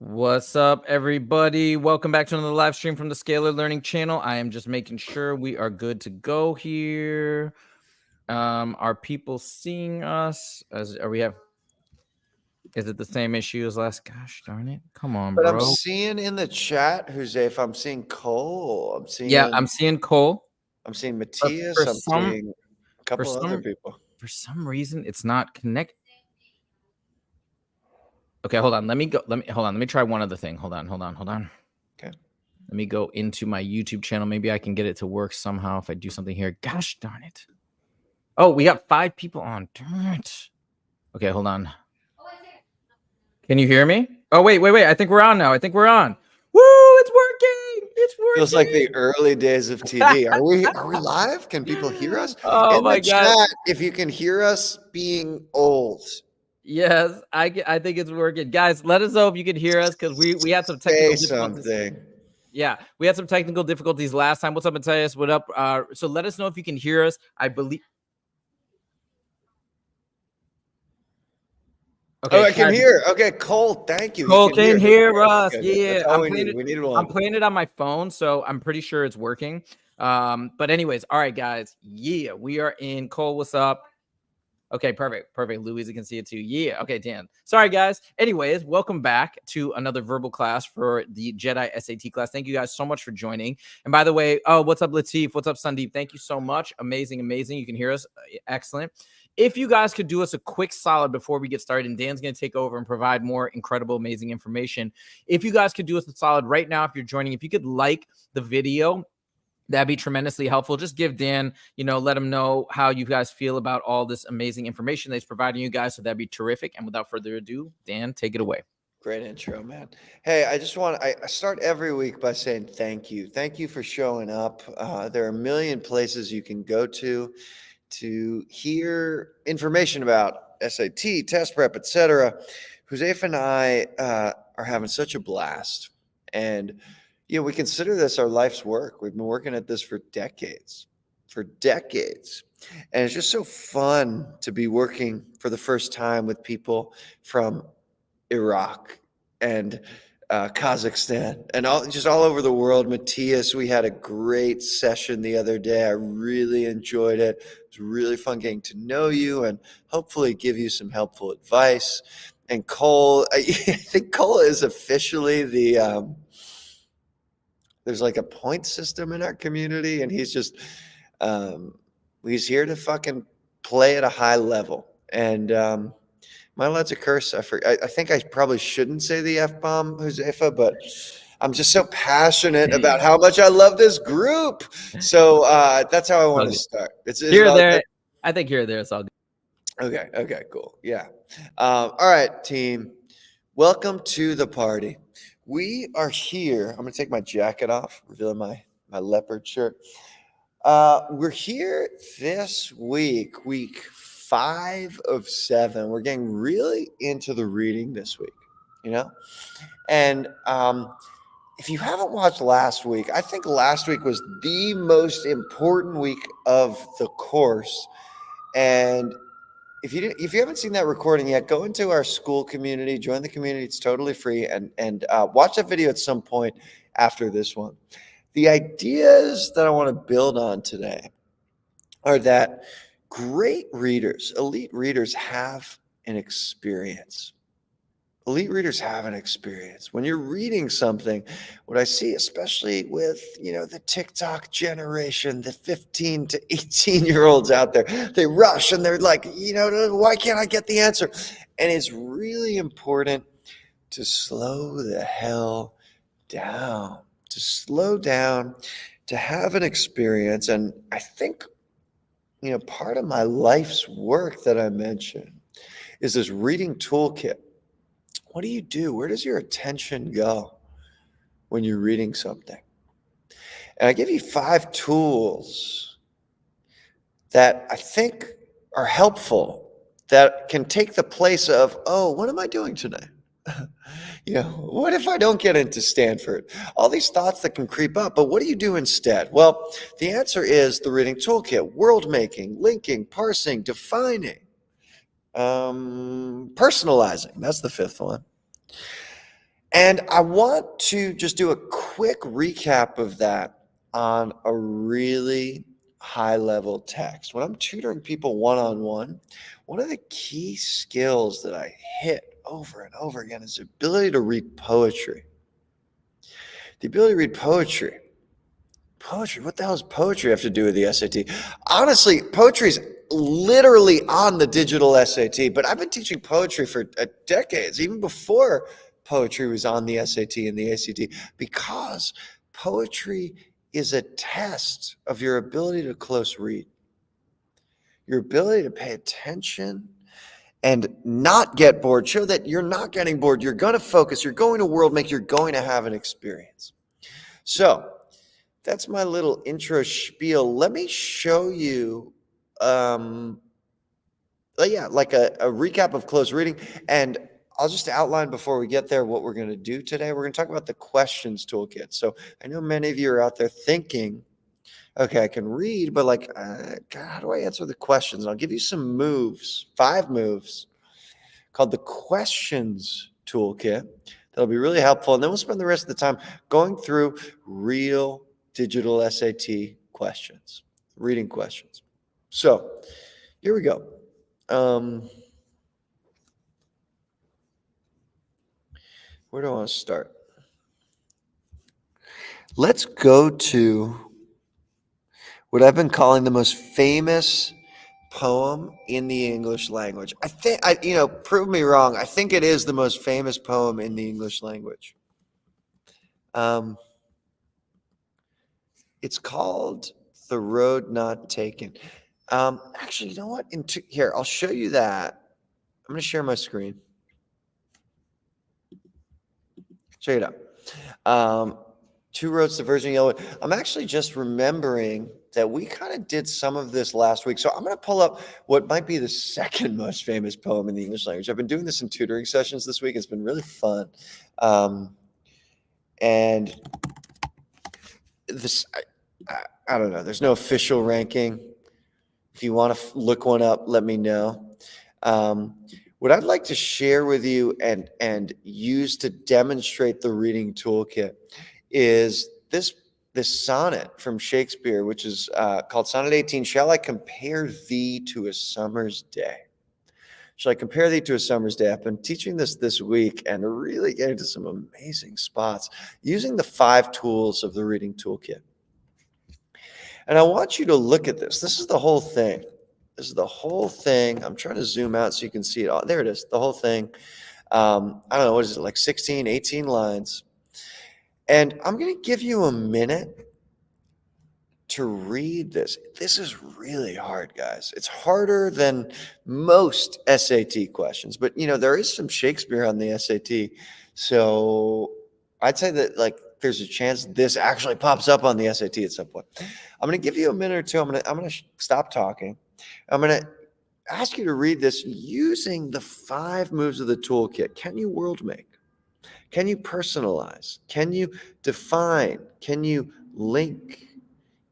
What's up, everybody? Welcome back to another live stream from the Scalar Learning channel. I am just making sure we are good to go here. Are people seeing us? Is it the same issue as last? Gosh darn it. Come on, But bro. I'm seeing in the chat, Jose, I'm seeing Cole. I'm seeing Cole. I'm seeing Matthias. I'm seeing a couple other people. For some reason, it's not connected. Okay, hold on. Let me try one other thing. Hold on. Okay. Let me go into my YouTube channel. Maybe I can get it to work somehow if I do something here. Gosh darn it. Oh, we got 5 people on. Darn it. Okay, hold on. Can you hear me? Oh, wait. I think we're on now. Woo, it's working. Feels like the early days of TV. Are we live? Can people hear us? Oh, in the chat, if you can hear us being old. Yes, I think it's working. Guys, let us know if you can hear us because we had some technical difficulties. Yeah, we had some technical difficulties last time. What's up, Matthias? What up? So let us know if you can hear us. I believe. Okay, I can hear. Okay, Cole, thank you. Cole can hear us. Yeah, we need one. I'm playing it on my phone, so I'm pretty sure it's working. But anyways, all right, guys. Yeah, we are in. Cole, what's up? Okay, perfect. Louisa can see it too. Yeah. Okay, Dan. Sorry, guys. Anyways, welcome back to another verbal class for the J.E.D.I SAT class. Thank you guys so much for joining. And by the way, what's up, Latif? What's up, Sandeep? Thank you so much. Amazing. You can hear us. Excellent. If you guys could do us a quick solid before we get started, and Dan's going to take over and provide more incredible, amazing information. If you guys could do us a solid right now, if you're joining, if you could like the video, that'd be tremendously helpful. Just give Dan, let him know how you guys feel about all this amazing information that he's providing you guys. So that'd be terrific. And without further ado, Dan, take it away. Great intro, man. Hey, I start every week by saying thank you. Thank you for showing up. There are a million places you can go to hear information about SAT, test prep, etc. Josefa and I are having such a blast. And we consider this our life's work. We've been working at this for decades. And it's just so fun to be working for the first time with people from Iraq and Kazakhstan and all over the world. Matthias, we had a great session the other day. I really enjoyed it. It was really fun getting to know you and hopefully give you some helpful advice. And Cole, I think Cole is officially there's like a point system in our community, and he's just he's here to fucking play at a high level. And am I allowed to curse? I think I probably shouldn't say the F-bomb, Josefa, but I'm just so passionate about how much I love this group. So that's how I want to start. It's here or there. I think here or there, it's all good. Okay, cool. Yeah. All right, team. Welcome to the party. We are here. I'm going to take my jacket off, revealing my leopard shirt. We're here this week 5 of 7. We're getting really into the reading this week, And if you haven't watched last week, I think last week was the most important week of the course. And if you haven't seen that recording yet, go into our school community, join the community. It's totally free, and watch that video at some point after this one. The ideas that I want to build on today are that great readers, elite readers have an experience. Elite readers have an experience. When you're reading something, what I see, especially with, the TikTok generation, the 15 to 18-year-olds out there, they rush and they're like, why can't I get the answer? And it's really important to slow the hell down, to have an experience. And I think, part of my life's work that I mentioned is this reading toolkit. What do you do? Where does your attention go when you're reading something? And I give you 5 tools that I think are helpful, that can take the place of, what am I doing today? What if I don't get into Stanford? All these thoughts that can creep up, but what do you do instead? Well, the answer is the reading toolkit: world making, linking, parsing, defining, personalizing. That's the 5th one. And I want to just do a quick recap of that on a really high level text. When I'm tutoring people one-on-one, one of the key skills that I hit over and over again is the ability to read poetry. The ability to read poetry. Poetry? What the hell does poetry have to do with the SAT? Honestly, poetry's literally on the digital SAT, but I've been teaching poetry for decades, even before poetry was on the SAT and the ACT, because poetry is a test of your ability to close read, your ability to pay attention and not get bored. Show that you're not getting bored. You're going to focus. You're going to world make. You're going to have an experience. So that's my little intro spiel. Let me show you, like a recap of close reading. And I'll just outline before we get there what we're going to do today. We're going to talk about the questions toolkit. So I know many of you are out there thinking, okay, I can read, but like, God, how do I answer the questions? And I'll give you some moves, 5 moves called the Questions Toolkit. That'll be really helpful. And then we'll spend the rest of the time going through real digital SAT questions, reading questions. So here we go. Where do I want to start? Let's go to what I've been calling the most famous poem in the English language. I think, prove me wrong. I think it is the most famous poem in the English language. It's called The Road Not Taken. Actually, you know what? Here, I'll show you that. I'm going to share my screen. Check it out. Two Roads to Virgin Yellow. I'm actually just remembering that we kind of did some of this last week. So I'm going to pull up what might be the second most famous poem in the English language. I've been doing this in tutoring sessions this week. It's been really fun. And this, I don't know. There's no official ranking. If you want to look one up, let me know. What I'd like to share with you and use to demonstrate the reading toolkit is this sonnet from Shakespeare, which is called Sonnet 18. Shall I compare thee to a summer's day? Shall I compare thee to a summer's day? I've been teaching this week and really getting to some amazing spots using the 5 tools of the reading toolkit. And I want you to look at this. This is the whole thing. This is the whole thing. I'm trying to zoom out so you can see it all. There it is, the whole thing. I don't know, what is it, like 16, 18 lines. And I'm going to give you a minute to read this. This is really hard, guys. It's harder than most SAT questions. But, there is some Shakespeare on the SAT. So I'd say that, like, there's a chance this actually pops up on the SAT at some point. I'm going to give you a minute or two. I'm going to stop talking. I'm going to ask you to read this using the 5 moves of the toolkit. Can you world make? Can you personalize? Can you define? Can you link?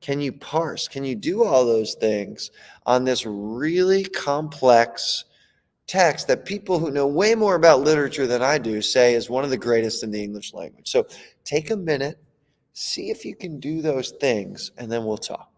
Can you parse? Can you do all those things on this really complex text that people who know way more about literature than I do say is one of the greatest in the English language? So take a minute, see if you can do those things, and then we'll talk.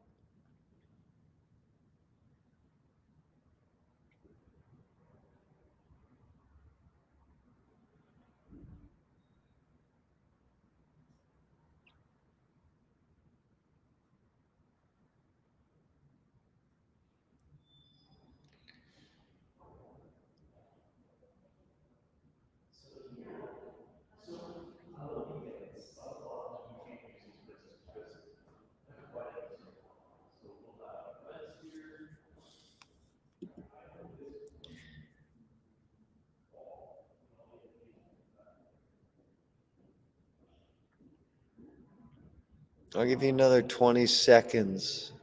I'll give you another 20 seconds.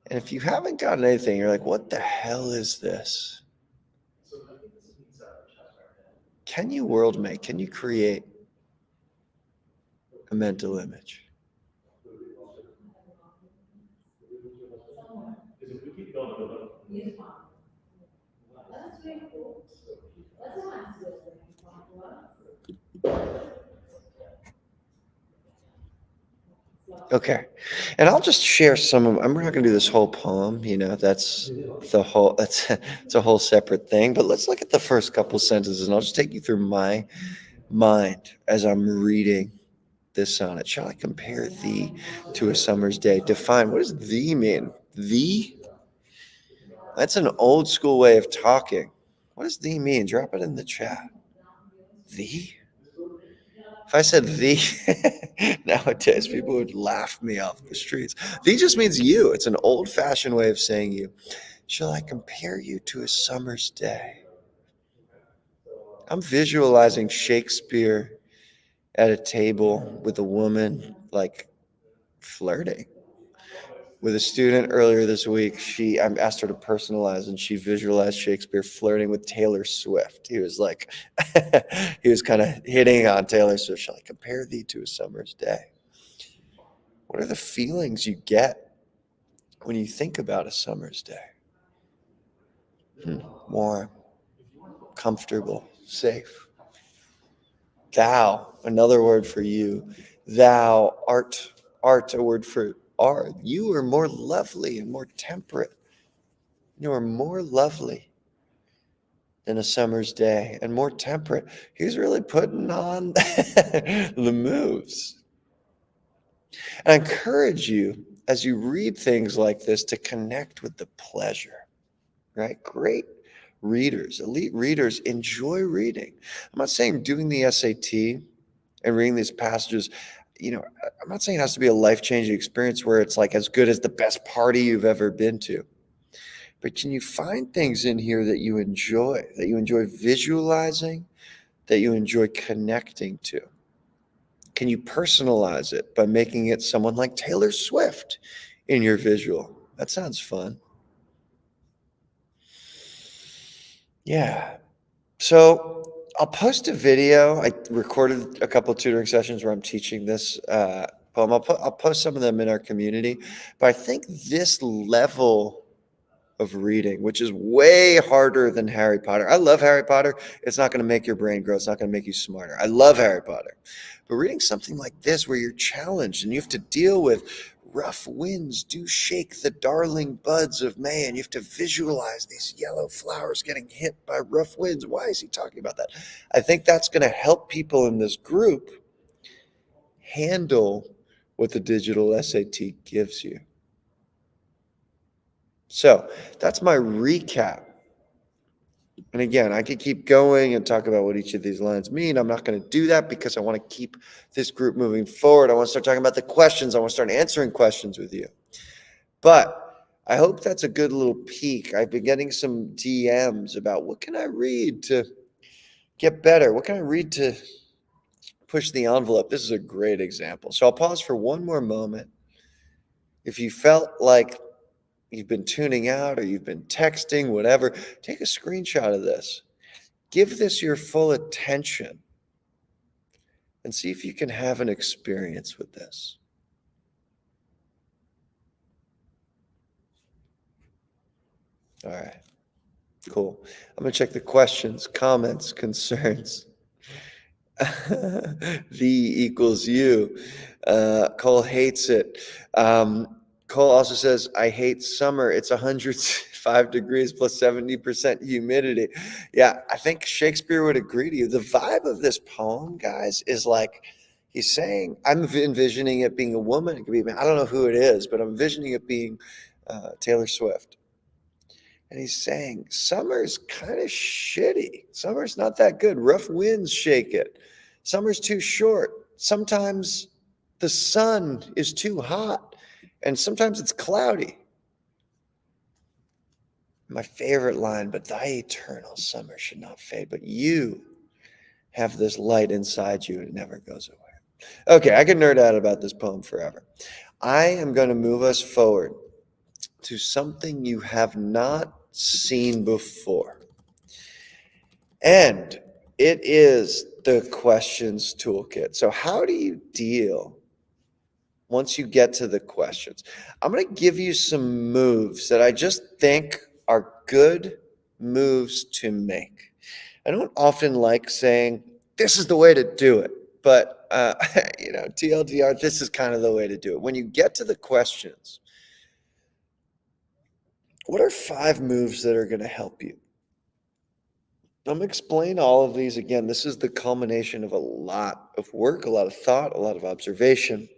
And if you haven't gotten anything, you're like, what the hell is this? Can you world make? Can you create a mental image? Okay. And I'll just share some of, I'm not going to do this whole poem, that's it's a whole separate thing. But let's look at the first couple sentences and I'll just take you through my mind as I'm reading this sonnet. Shall I compare thee to a summer's day? Define, what does thee mean? Thee? That's an old school way of talking. What does thee mean? Drop it in the chat. Thee? If I said thee nowadays, people would laugh me off the streets. Thee just means you. It's an old fashioned way of saying you. Shall I compare you to a summer's day? I'm visualizing Shakespeare at a table with a woman, like flirting with a student earlier this week. I asked her to personalize, and she visualized Shakespeare flirting with Taylor Swift. He was like, he was kind of hitting on Taylor Swift. Shall I compare thee to a summer's day? What are the feelings you get when you think about a summer's day? Warm, comfortable, safe. Thou, another word for you. Thou art, a word for are. You are more lovely and more temperate. You are more lovely than a summer's day and more temperate. He's really putting on the moves. And I encourage you, as you read things like this, to connect with the pleasure, right? Great readers, elite readers enjoy reading. I'm not saying doing the SAT and reading these passages, I'm not saying it has to be a life-changing experience where it's like as good as the best party you've ever been to. But can you find things in here that you enjoy visualizing, that you enjoy connecting to? Can you personalize it by making it someone like Taylor Swift in your visual? That sounds fun. Yeah. So I'll post a video. I recorded a couple of tutoring sessions where I'm teaching this poem. I'll post some of them in our community. But I think this level of reading, which is way harder than Harry Potter. I love Harry Potter. It's not going to make your brain grow. It's not going to make you smarter. I love Harry Potter. But reading something like this where you're challenged and you have to deal with rough winds do shake the darling buds of May, and you have to visualize these yellow flowers getting hit by rough winds. Why is he talking about that? I think that's going to help people in this group handle what the digital SAT gives you. So that's my recap. And again, I could keep going and talk about what each of these lines mean. I'm not going to do that because I want to keep this group moving forward. I want to start talking about the questions. I want to start answering questions with you. But I hope that's a good little peek. I've been getting some DMs about what can I read to get better? What can I read to push the envelope? This is a great example. So I'll pause for one more moment. If you felt like you've been tuning out or you've been texting, whatever, take a screenshot of this. Give this your full attention and see if you can have an experience with this. All right, cool. I'm going to check the questions, comments, concerns. V equals you. Cole hates it. Cole also says, I hate summer. It's 105 degrees plus 70% humidity. Yeah, I think Shakespeare would agree to you. The vibe of this poem, guys, is like he's saying, I'm envisioning it being a woman. It could be, I don't know who it is, but I'm envisioning it being Taylor Swift. And he's saying, summer's kind of shitty. Summer's not that good. Rough winds shake it. Summer's too short. Sometimes the sun is too hot. And sometimes it's cloudy. My favorite line, but thy eternal summer should not fade. But you have this light inside you and it never goes away. Okay, I can nerd out about this poem forever. I am going to move us forward to something you have not seen before. And it is the Questions Toolkit. So how do you deal once you get to the questions? I'm going to give you some moves that I just think are good moves to make. I don't often like saying, this is the way to do it, but TLDR, this is kind of the way to do it. When you get to the questions, what are 5 moves that are going to help you? I'm going to explain all of these again. This is the culmination of a lot of work, a lot of thought, a lot of observation.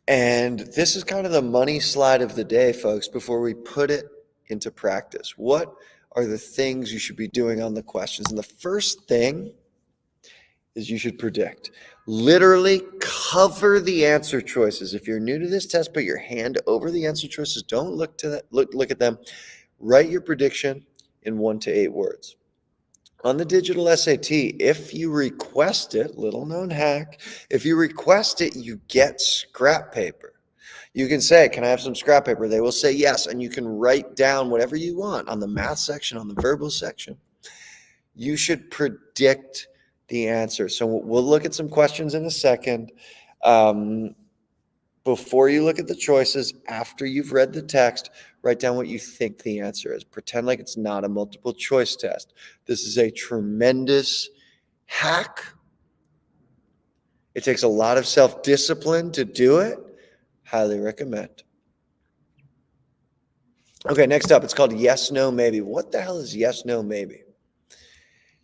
And this is kind of the money slide of the day, folks, before we put it into practice. What are the things you should be doing on the questions? And the first thing is you should predict. Literally cover the answer choices. If you're new to this test, put your hand over the answer choices. Don't look to that. Look at them. Write your prediction in 1 to 8 words. On the digital SAT, if you request it, little known hack, if you request it, you get scrap paper. You can say, can I have some scrap paper? They will say yes, and you can write down whatever you want on the math section, on the verbal section. You should predict the answer. So we'll look at some questions in a second. Before you look at the choices, after you've read the text, write down what you think the answer is. Pretend like it's not a multiple choice test. This is a tremendous hack. It takes a lot of self-discipline to do it. Highly recommend. Okay, next up, it's called yes, no, maybe. What the hell is yes, no, maybe?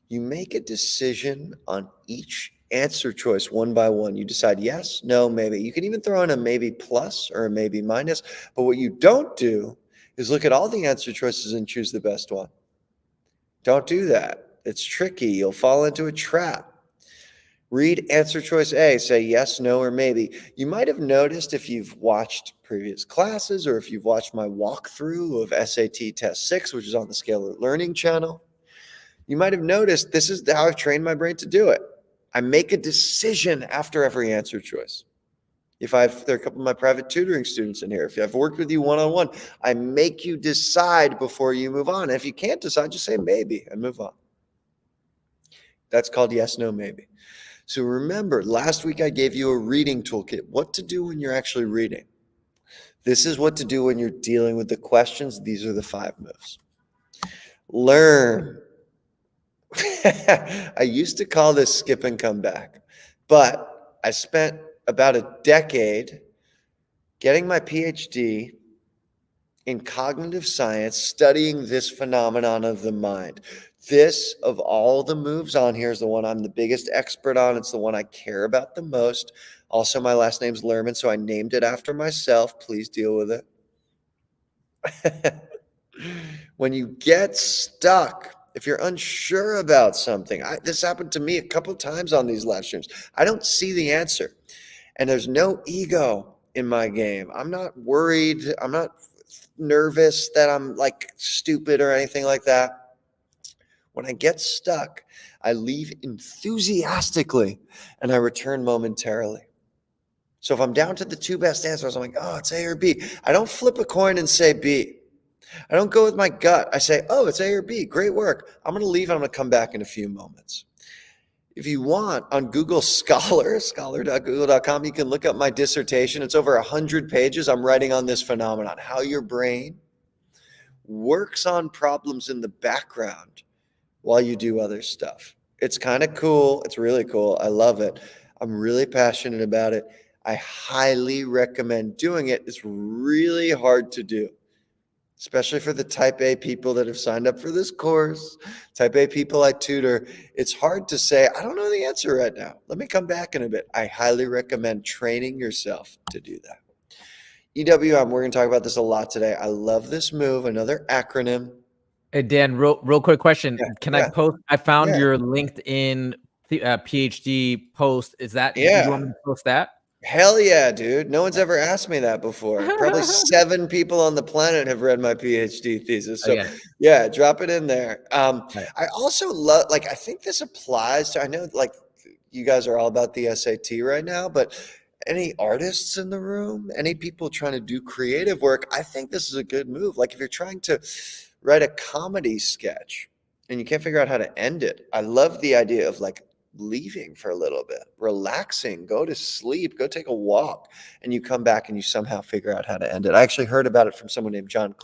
You make a decision on each answer choice one by one. You decide yes, no, maybe. You can even throw in a maybe plus or a maybe minus. But what you don't do is look at all the answer choices and choose the best one. Don't do that. It's tricky. You'll fall into a trap. Read answer choice A, say yes, no, or maybe. You might have noticed if you've watched previous classes or if you've watched my walkthrough of SAT Test 6, which is on the Scalar Learning channel, you might have noticed this is how I've trained my brain to do it. I make a decision after every answer choice. There are a couple of my private tutoring students in here. If I've worked with you one-on-one, I make you decide before you move on. And if you can't decide, just say maybe and move on. That's called yes, no, maybe. So remember, last week I gave you a reading toolkit, what to do when you're actually reading. This is what to do when you're dealing with the questions. These are the 5 moves. Learn. I used to call this skip and come back, but I spent about a decade getting my PhD in cognitive science, studying this phenomenon of the mind. This, of all the moves on here, is the one I'm the biggest expert on. It's the one I care about the most. Also, my last name's Lerman, so I named it after myself. Please deal with it. When you get stuck, if you're unsure about something, this happened to me a couple times on these live streams. I don't see the answer, and there's no ego in my game. I'm not worried. I'm not nervous that I'm like stupid or anything like that. When I get stuck, I leave enthusiastically and I return momentarily. So if I'm down to the 2 best answers, I'm like, oh, it's A or B. I don't flip a coin and say B. I don't go with my gut. I say, oh, it's A or B. Great work. I'm going to leave and I'm going to come back in a few moments. If you want, on Google Scholar, scholar.google.com, you can look up my dissertation. It's over 100 pages. I'm writing on this phenomenon, how your brain works on problems in the background while you do other stuff. It's kind of cool. It's really cool. I love it. I'm really passionate about it. I highly recommend doing it. It's really hard to do, especially for the type A people that have signed up for this course, type A people I tutor. It's hard to say, I don't know the answer right now. Let me come back in a bit. I highly recommend training yourself to do that. EWM, we're going to talk about this a lot today. I love this move, another acronym. Hey, Dan, real quick question. Can I post? I found Yeah. your LinkedIn PhD post. Is that, you Yeah. want me to post that? Hell yeah, dude. No one's ever asked me that before. Probably 7 people on the planet have read my PhD thesis. So yeah, drop it in there. I also love, like, I think this applies to, I know like you guys are all about the SAT right now, but any artists in the room, any people trying to do creative work, I think this is a good move. Like if you're trying to write a comedy sketch and you can't figure out how to end it, I love the idea of like leaving for a little bit, relaxing, go to sleep, go take a walk, and you come back and you somehow figure out how to end it. I actually heard about it from someone named John.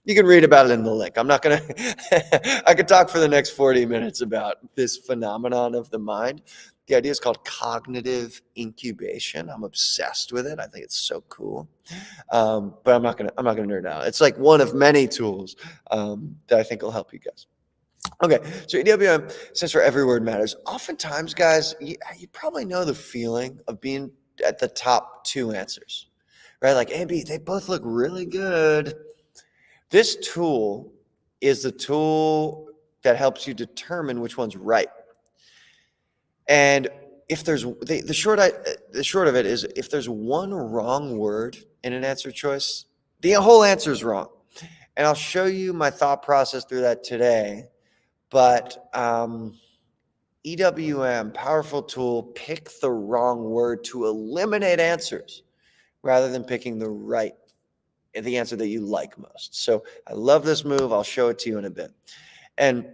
You can read about it in the link. I'm not going to, I could talk for the next 40 minutes about this phenomenon of the mind. The idea is called cognitive incubation. I'm obsessed with it. I think it's so cool. But I'm not gonna nerd out. It's like one of many tools that I think will help you guys. Okay, so EWM stands for every word matters. Oftentimes, guys, you probably know the feeling of being at the top two answers, right? Like A and B, they both look really good. This tool is the tool that helps you determine which one's right. And if there's the short of it is, if there's one wrong word in an answer choice, the whole answer is wrong. And I'll show you my thought process through that today. But EWM, powerful tool, pick the wrong word to eliminate answers rather than picking the answer that you like most. So I love this move. I'll show it to you in a bit. And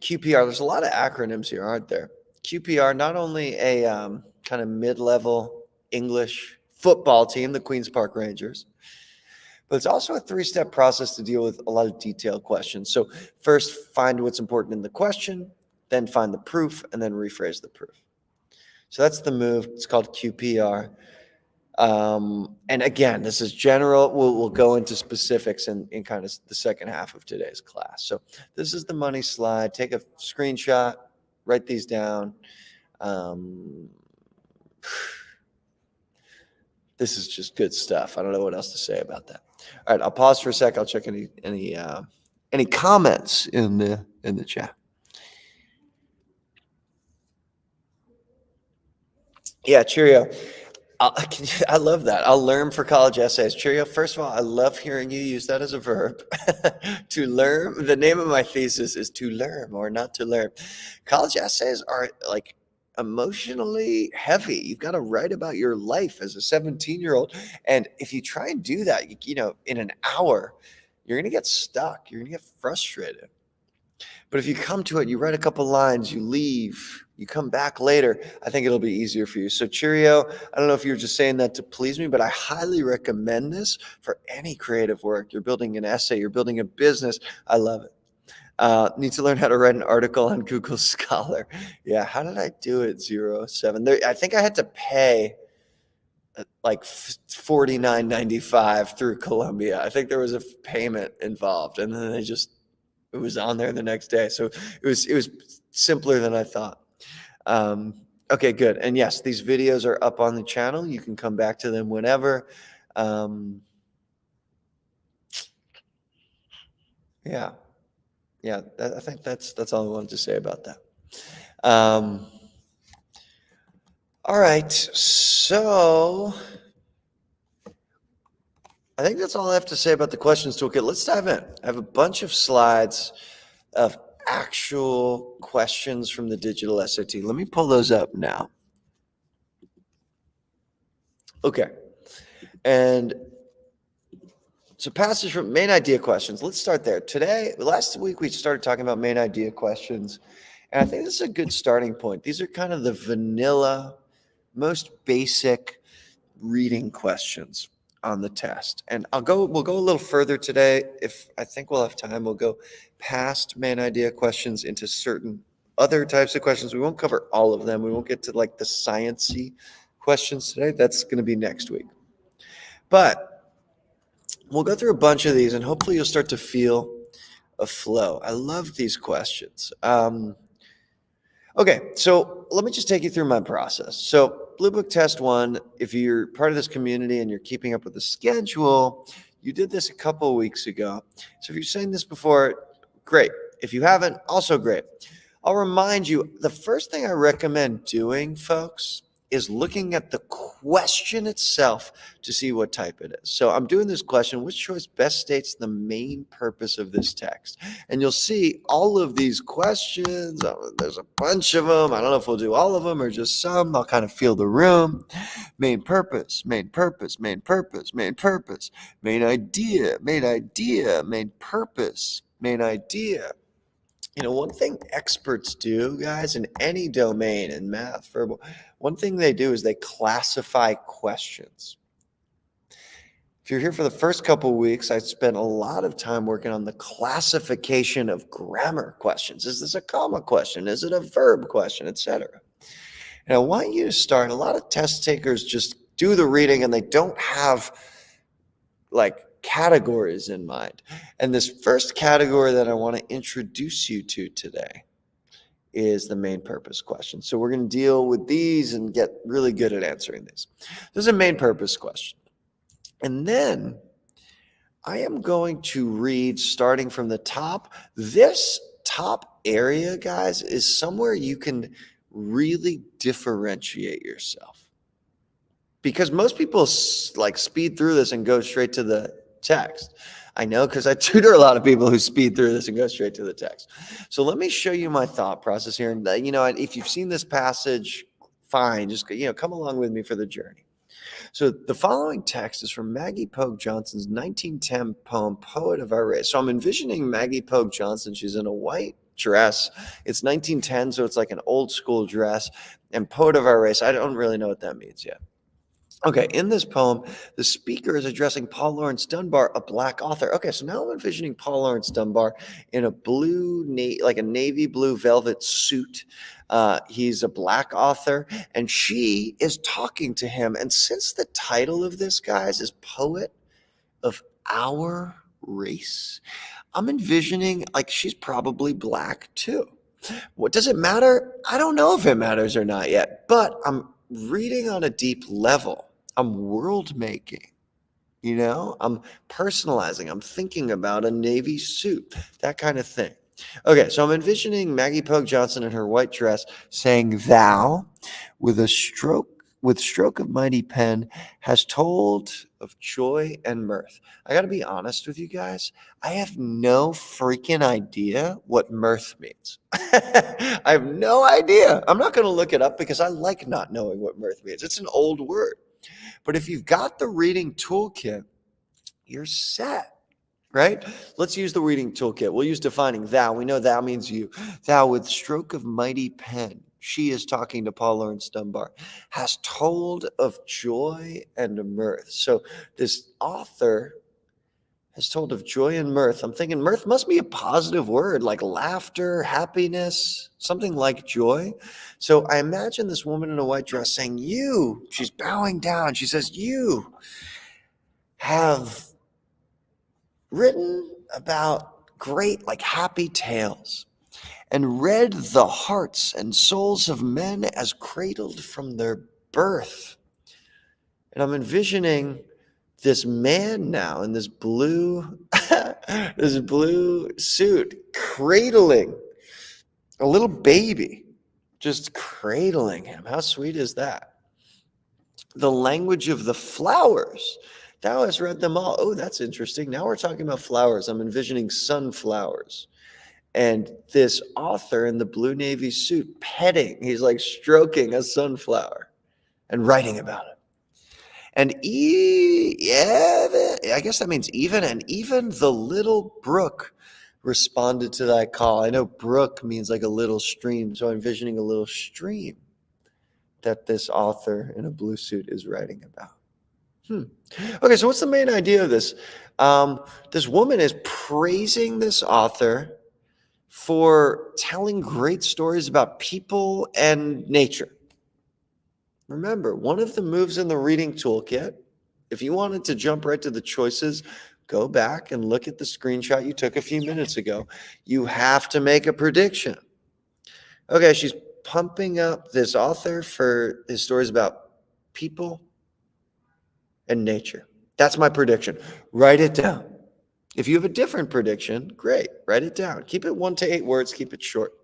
QPR, there's a lot of acronyms here, aren't there? QPR, not only a kind of mid-level English football team, the Queen's Park Rangers, but it's also a three-step process to deal with a lot of detailed questions. So first, find what's important in the question, then find the proof, and then rephrase the proof. So that's the move. It's called QPR. And again, this is general. We'll go into specifics in kind of the second half of today's class. So this is the money slide. Take a screenshot, write these down. This is just good stuff. I don't know what else to say about that. All right, I'll pause for a sec. I'll check any comments in the chat. Yeah, cheerio. I love that. I'll learn for college essays. Cheerio. First of all, I love hearing you use that as a verb. To learn. The name of my thesis is to learn or not to learn. College essays are like emotionally heavy. You've got to write about your life as a 17-year-old. And if you try and do that, in an hour, you're going to get stuck. You're going to get frustrated. But if you come to it, you write a couple lines, you leave, you come back later, I think it'll be easier for you. So cheerio. I don't know if you're just saying that to please me, but I highly recommend this for any creative work. You're building an essay, you're building a business. I love it. Need to learn how to write an article on Google Scholar. Yeah, how did I do it? 07. I think I had to pay like $49.95 through Columbia. I think there was a payment involved, and then it was on there the next day. So it was simpler than I thought. Okay, good. And yes, these videos are up on the channel. You can come back to them whenever. Yeah. I think that's all I wanted to say about that. All right. So I think that's all I have to say about the Questions Toolkit. Let's dive in. I have a bunch of slides of actual questions from the digital SAT. Let me pull those up now. Okay. And so passage from main idea questions. Let's start there. Last week, we started talking about main idea questions. And I think this is a good starting point. These are kind of the vanilla, most basic reading questions on the test. And we'll go a little further today. If I think we'll have time, we'll go past main idea questions into certain other types of questions. We won't cover all of them. We won't get to like the sciencey questions today. That's going to be next week. But we'll go through a bunch of these and hopefully you'll start to feel a flow. I love these questions. Okay, so let me just take you through my process. So Blue Book Test 1, if you're part of this community and you're keeping up with the schedule, you did this a couple of weeks ago. So if you've seen this before, great. If you haven't, also great. I'll remind you, the first thing I recommend doing, folks, is looking at the question itself to see what type it is. So I'm doing this question, which choice best states the main purpose of this text? And you'll see all of these questions. There's a bunch of them. I don't know if we'll do all of them or just some. I'll kind of feel the room. Main purpose, main purpose, main purpose, main purpose, main idea, main idea, main purpose, main idea. One thing experts do, guys, in any domain, in math, verbal, one thing they do is they classify questions. If you're here for the first couple of weeks, I spent a lot of time working on the classification of grammar questions. Is this a comma question? Is it a verb question, etc.? And I want you to start. A lot of test takers just do the reading and they don't have like categories in mind. And this first category that I want to introduce you to today is the main purpose question. So we're going to deal with these and get really good at answering these. This is a main purpose question. And then I am going to read starting from the top. This top area, guys, is somewhere you can really differentiate yourself. Because most people like speed through this and go straight to the text. I know because I tutor a lot of people who speed through this and go straight to the text. So let me show you my thought process here. And if you've seen this passage, fine, just come along with me for the journey. So the following text is from Maggie Pogue Johnson's 1910 poem, Poet of Our Race. So I'm envisioning Maggie Pogue Johnson. She's in a white dress. It's 1910, so it's like an old school dress. And Poet of Our Race, I don't really know what that means yet. Okay, in this poem, the speaker is addressing Paul Laurence Dunbar, a Black author. Okay, so now I'm envisioning Paul Laurence Dunbar in a blue, like a navy blue velvet suit. He's a Black author, and she is talking to him. And since the title of this, guys, is Poet of Our Race, I'm envisioning like she's probably Black too. What does it matter? I don't know if it matters or not yet, but I'm reading on a deep level. I'm world making, I'm personalizing. I'm thinking about a navy suit, that kind of thing. Okay, so I'm envisioning Maggie Pogue Johnson in her white dress saying, "Thou, with stroke of mighty pen, has told of joy and mirth." I got to be honest with you guys. I have no freaking idea what mirth means. I have no idea. I'm not going to look it up because I like not knowing what mirth means. It's an old word. But if you've got the Reading Toolkit, you're set. Right? Let's use the Reading Toolkit. We'll use defining thou. We know thou means you. Thou, with stroke of mighty pen, she is talking to Paul Laurence Dunbar, has told of joy and mirth. So this author has told of joy and mirth. I'm thinking mirth must be a positive word, like laughter, happiness, something like joy. So I imagine this woman in a white dress saying, "You," she's bowing down. She says, "You have written about great, like happy tales, and read the hearts and souls of men as cradled from their birth." And I'm envisioning this man now in this blue, this blue suit, cradling a little baby, just cradling him. How sweet is that? The language of the flowers. Thou hast read them all. Oh, that's interesting. Now we're talking about flowers. I'm envisioning sunflowers. And this author in the blue navy suit petting, he's like stroking a sunflower and writing about it. And I guess that means even, and even the little brook responded to thy call. I know brook means like a little stream, so I'm envisioning a little stream that this author in a blue suit is writing about. Okay, so what's the main idea of this? This woman is praising this author for telling great stories about people and nature. Remember, one of the moves in the Reading Toolkit, if you wanted to jump right to the choices, go back and look at the screenshot you took a few minutes ago. You have to make a prediction. Okay, she's pumping up this author for his stories about people and nature. That's my prediction. Write it down. If you have a different prediction, great. Write it down. Keep it 1 to 8 words. Keep it short.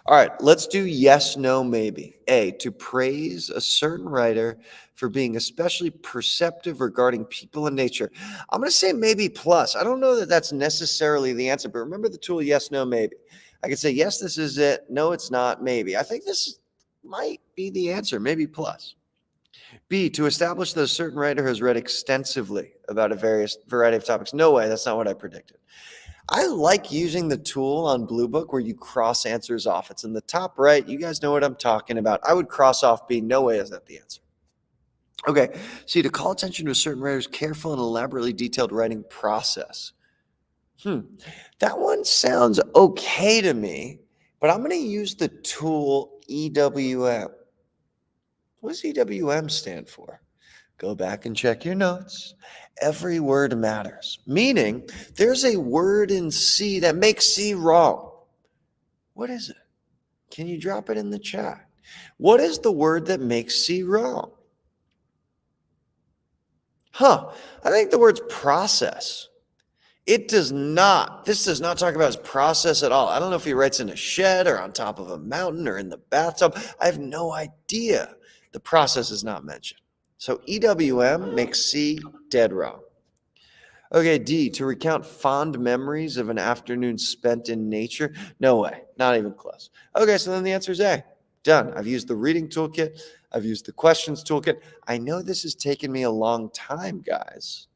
All right, let's do yes, no, maybe. A, to praise a certain writer for being especially perceptive regarding people and nature. I'm going to say maybe plus. I don't know that that's necessarily the answer, but remember the tool yes, no, maybe. I could say, yes, this is it. No, it's not. Maybe. I think this might be the answer. Maybe plus. B, to establish that a certain writer has read extensively about a variety of topics. No way. That's not what I predicted. I like using the tool on Blue Book where you cross answers off. It's in the top right. You guys know what I'm talking about. I would cross off B. No way is that the answer. Okay, see, to call attention to a certain writer's careful and elaborately detailed writing process. That one sounds okay to me, but I'm going to use the tool EWM. What does EWM stand for? Go back and check your notes. Every word matters, meaning there's a word in C that makes C wrong. What is it? Can you drop it in the chat? What is the word that makes C wrong? I think the word's process. This does not talk about his process at all. I don't know if he writes in a shed or on top of a mountain or in the bathtub. I have no idea. The process is not mentioned. So EWM makes C dead wrong. Okay, D, to recount fond memories of an afternoon spent in nature. No way, not even close. Okay, so then the answer is A. Done. I've used the reading toolkit. I've used the questions toolkit. I know this has taken me a long time, guys.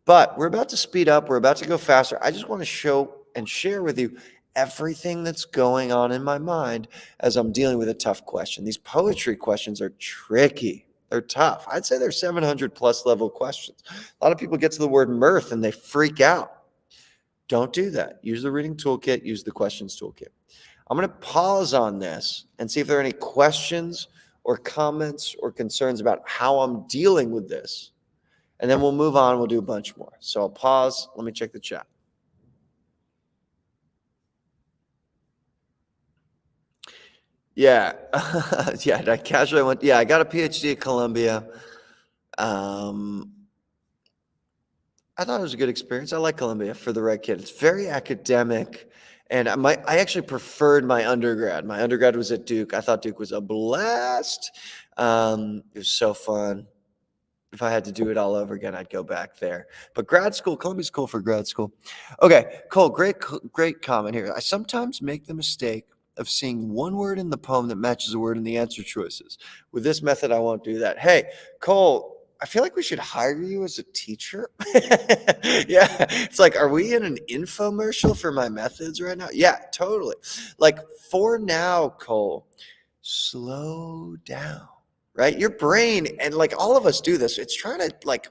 But we're about to speed up. We're about to go faster. I just want to show and share with you everything that's going on in my mind as I'm dealing with a tough question. These poetry questions are tricky. They're tough. I'd say they're 700 plus level questions. A lot of people get to the word mirth and they freak out. Don't do that. Use the reading toolkit. Use the questions toolkit. I'm going to pause on this and see if there are any questions or comments or concerns about how I'm dealing with this. And then we'll move on. We'll do a bunch more. So I'll pause. Let me check the chat. Yeah. Yeah. I casually went. Yeah. I got a PhD at Columbia. I thought it was a good experience. I like Columbia for the right kid. It's very academic. And I actually preferred my undergrad. My undergrad was at Duke. I thought Duke was a blast. It was so fun. If I had to do it all over again, I'd go back there. But grad school, Columbia's cool for grad school. Okay, Cole, great comment here. I sometimes make the mistake of seeing one word in the poem that matches a word in the answer choices. With this method, I won't do that. Hey, Cole, I feel like we should hire you as a teacher. Yeah, it's like, are we in an infomercial for my methods right now? Yeah, totally. Like, for now, Cole, slow down, right? Your brain, and like all of us do this, it's trying to like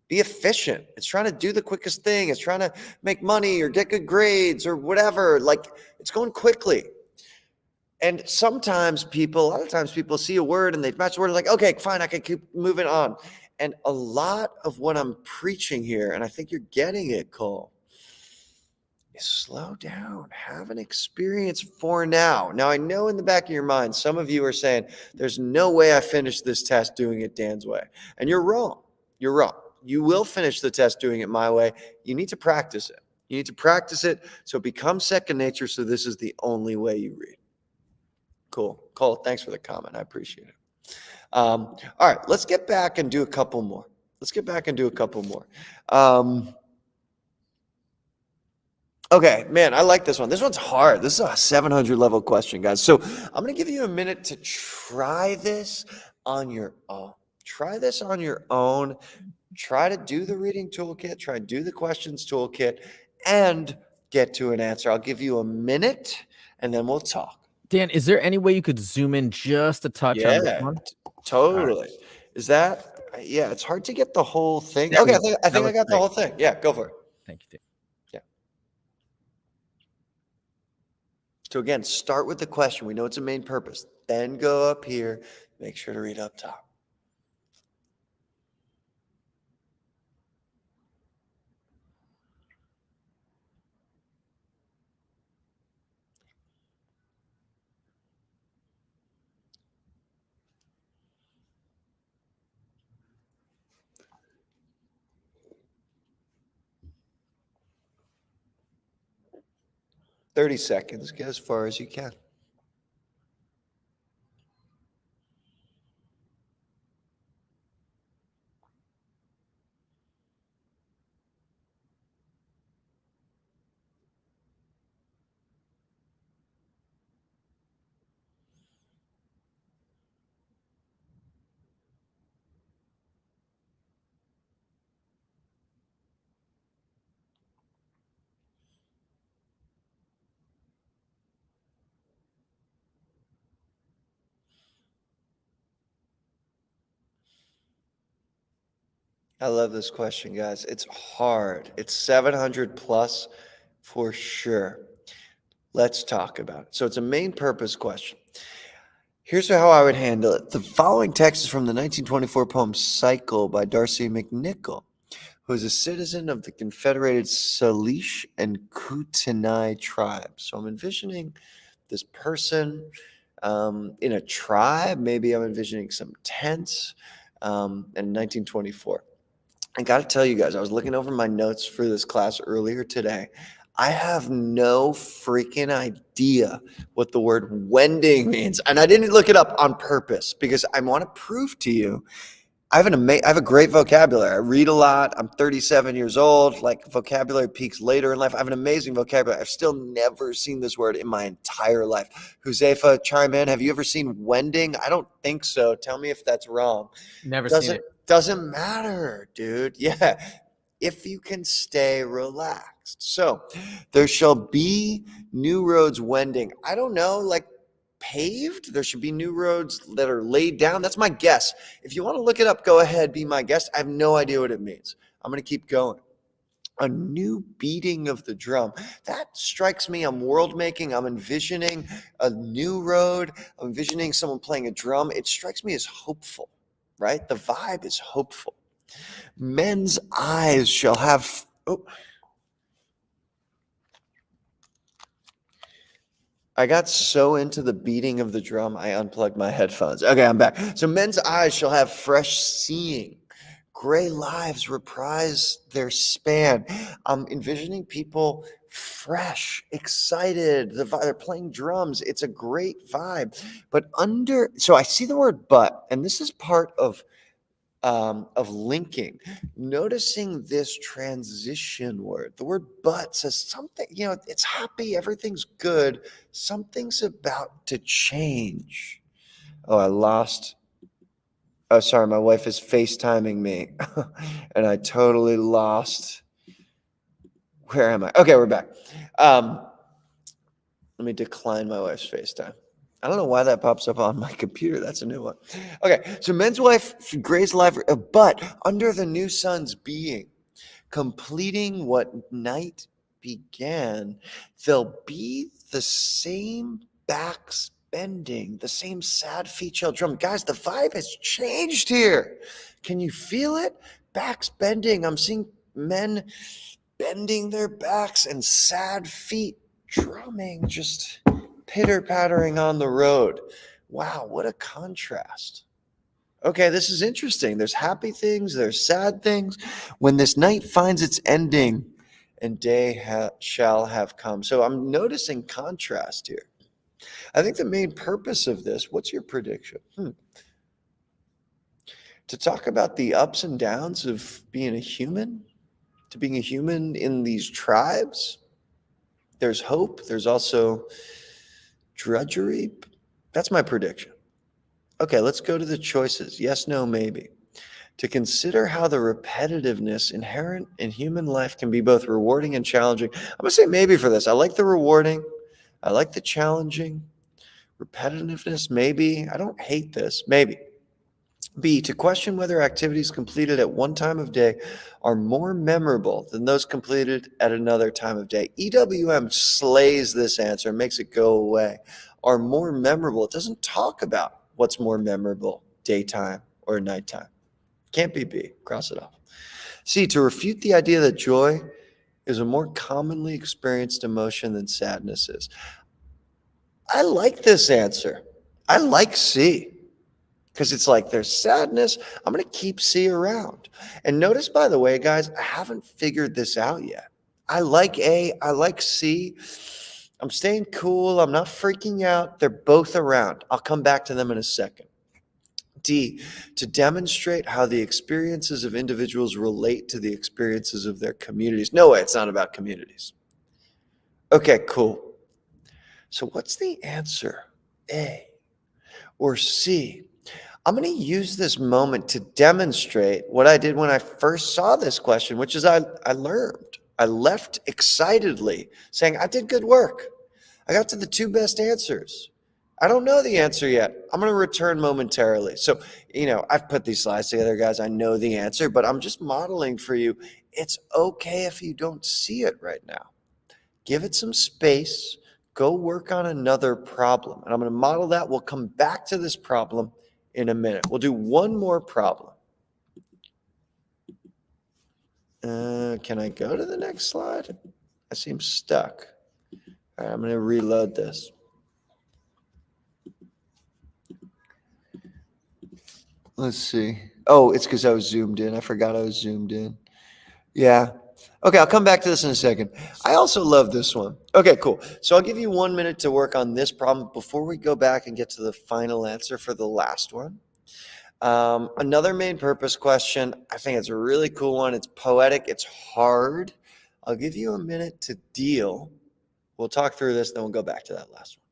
be efficient. It's trying to do the quickest thing. It's trying to make money or get good grades or whatever. Like, it's going quickly. And a lot of times people see a word and they match the word, like, okay, fine, I can keep moving on. And a lot of what I'm preaching here, and I think you're getting it, Cole, is slow down. Have an experience for now. Now, I know in the back of your mind, some of you are saying, there's no way I finish this test doing it Dan's way. And you're wrong. You're wrong. You will finish the test doing it my way. You need to practice it. You need to practice it so it becomes second nature, so this is the only way you read. Cool. Cole, thanks for the comment. I appreciate it. All right, let's get back and do a couple more. Okay, man, I like this one. This one's hard. This is a 700 level question, guys. So I'm going to give you a minute to try this on your own. Try this on your own. Try to do the reading toolkit. Try to do the questions toolkit and get to an answer. I'll give you a minute and then we'll talk. Dan, is there any way you could zoom in just a touch on this Yeah, one? totally. Is that, yeah, it's hard to get the whole thing. There we Okay, go. I That think I looks got the great. whole thing. Yeah, go for it. Thank you, Dan. Yeah. So again, start with the question. We know it's a main purpose. Then go up here. Make sure to read up top. "30 seconds. Get as far as you can." I love this question, guys. It's hard. It's 700 plus for sure. Let's talk about it. So it's a main purpose question. Here's how I would handle it. The following text is from the 1924 poem Cycle by Darcy McNichol, who is a citizen of the Confederated Salish and Kootenai tribes. So I'm envisioning this person in a tribe. Maybe I'm envisioning some tents in 1924. I got to tell you guys, I was looking over my notes for this class earlier today. I have no freaking idea what the word wending means. And I didn't look it up on purpose because I want to prove to you I have a great vocabulary. I read a lot. I'm 37 years old. Like, vocabulary peaks later in life. I have an amazing vocabulary. I've still never seen this word in my entire life. Huzefa, chime in. Have you ever seen wending? I don't think so. Tell me if that's wrong. Never seen Doesn't it. doesn't matter, dude. Yeah. If you can stay relaxed. So, there shall be new roads wending. I don't know, like paved. There should be new roads that are laid down. That's my guess. If you want to look it up, go ahead, be my guest. I have no idea what it means. I'm going to keep going. A new beating of the drum. That strikes me. I'm world making. I'm envisioning a new road. I'm envisioning someone playing a drum. It strikes me as hopeful, right? The vibe is hopeful. Men's eyes shall have. Oh, I got so into the beating of the drum, I unplugged my headphones. Okay, I'm back. So men's eyes shall have fresh seeing. Gray lives reprise their span. I'm envisioning people fresh, excited. They're playing drums. It's a great vibe. So I see the word but, and this is part of linking, noticing this transition word. The word but says something, it's happy, everything's good. Something's about to change. Oh, I lost. Oh, sorry, my wife is FaceTiming me and I totally lost. Where am I? Okay, we're back. Let me decline my wife's FaceTime. I don't know why that pops up on my computer. That's a new one. Okay, so men's wife, Gray's life, but under the new sun's being, completing what night began, there'll be the same backs bending, the same sad feet shall drum. Guys, the vibe has changed here. Can you feel it? Backs bending. I'm seeing men bending their backs and sad feet drumming, just pitter-pattering on the road. Wow, what a contrast. Okay, this is interesting. There's happy things, there's sad things. When this night finds its ending and day shall have come. So I'm noticing contrast here. I think the main purpose of this, what's your prediction? To talk about the ups and downs of being a human, to being a human in these tribes. There's hope. There's also drudgery. That's my prediction. Okay, let's go to the choices. Yes, no, maybe. To consider how the repetitiveness inherent in human life can be both rewarding and challenging. I'm going to say maybe for this. I like the rewarding. I like the challenging. Repetitiveness, maybe. I don't hate this. Maybe. B, to question whether activities completed at one time of day are more memorable than those completed at another time of day. EWM slays this answer, makes it go away. Are more memorable. It doesn't talk about what's more memorable, daytime or nighttime. Can't be B. Cross it off. C, to refute the idea that joy is a more commonly experienced emotion than sadness is. I like this answer. I like C. Because it's like there's sadness. I'm going to keep C around. And notice, by the way, guys, I haven't figured this out yet. I like A. I like C. I'm staying cool. I'm not freaking out. They're both around. I'll come back to them in a second. D, to demonstrate how the experiences of individuals relate to the experiences of their communities. No way, it's not about communities. Okay, cool. So what's the answer? A or C? I'm going to use this moment to demonstrate what I did when I first saw this question, which is I learned. I left excitedly saying, I did good work. I got to the two best answers. I don't know the answer yet. I'm going to return momentarily. So, I've put these slides together, guys. I know the answer, but I'm just modeling for you. It's okay if you don't see it right now. Give it some space. Go work on another problem. And I'm going to model that. We'll come back to this problem in a minute. We'll do one more problem. Can I go to the next slide? I seem stuck. All right, I'm going to reload this. Let's see. Oh, it's because I was zoomed in. I forgot I was zoomed in. Yeah. Okay, I'll come back to this in a second. I also love this one. Okay, cool. So I'll give you 1 minute to work on this problem before we go back and get to the final answer for the last one. Another main purpose question. I think it's a really cool one. It's poetic. It's hard. I'll give you a minute to deal. We'll talk through this, then we'll go back to that last one.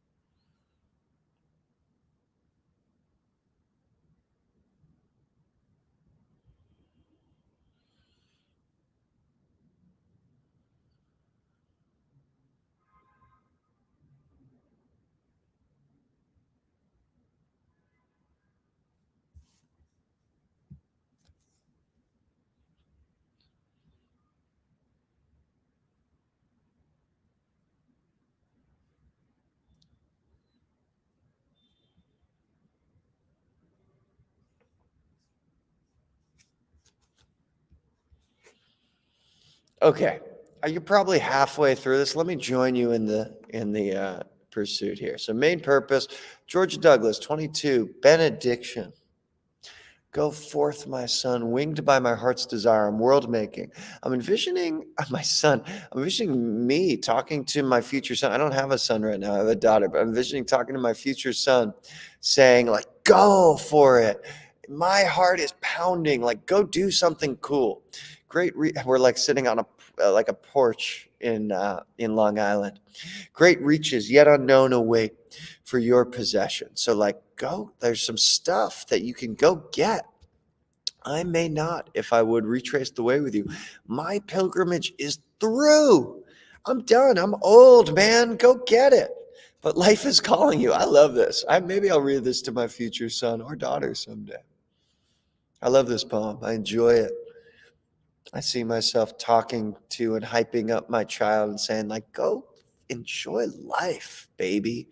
Okay, you're probably halfway through this. Let me join you in the pursuit here. So main purpose, George Douglas, 22, benediction. Go forth, my son, winged by my heart's desire. I'm world making. I'm envisioning my son. I'm envisioning me talking to my future son. I don't have a son right now. I have a daughter, but I'm envisioning talking to my future son, saying, like, go for it. My heart is pounding. Like, go do something cool. We're like sitting on a porch in Long Island. Great reaches yet unknown await for your possession. So, like, go. There's some stuff that you can go get. I may not, if I would retrace the way with you. My pilgrimage is through. I'm done. I'm old, man. Go get it. But life is calling you. I love this. Maybe I'll read this to my future son or daughter someday. I love this poem. I enjoy it. I see myself talking to and hyping up my child and saying, like, go enjoy life, baby.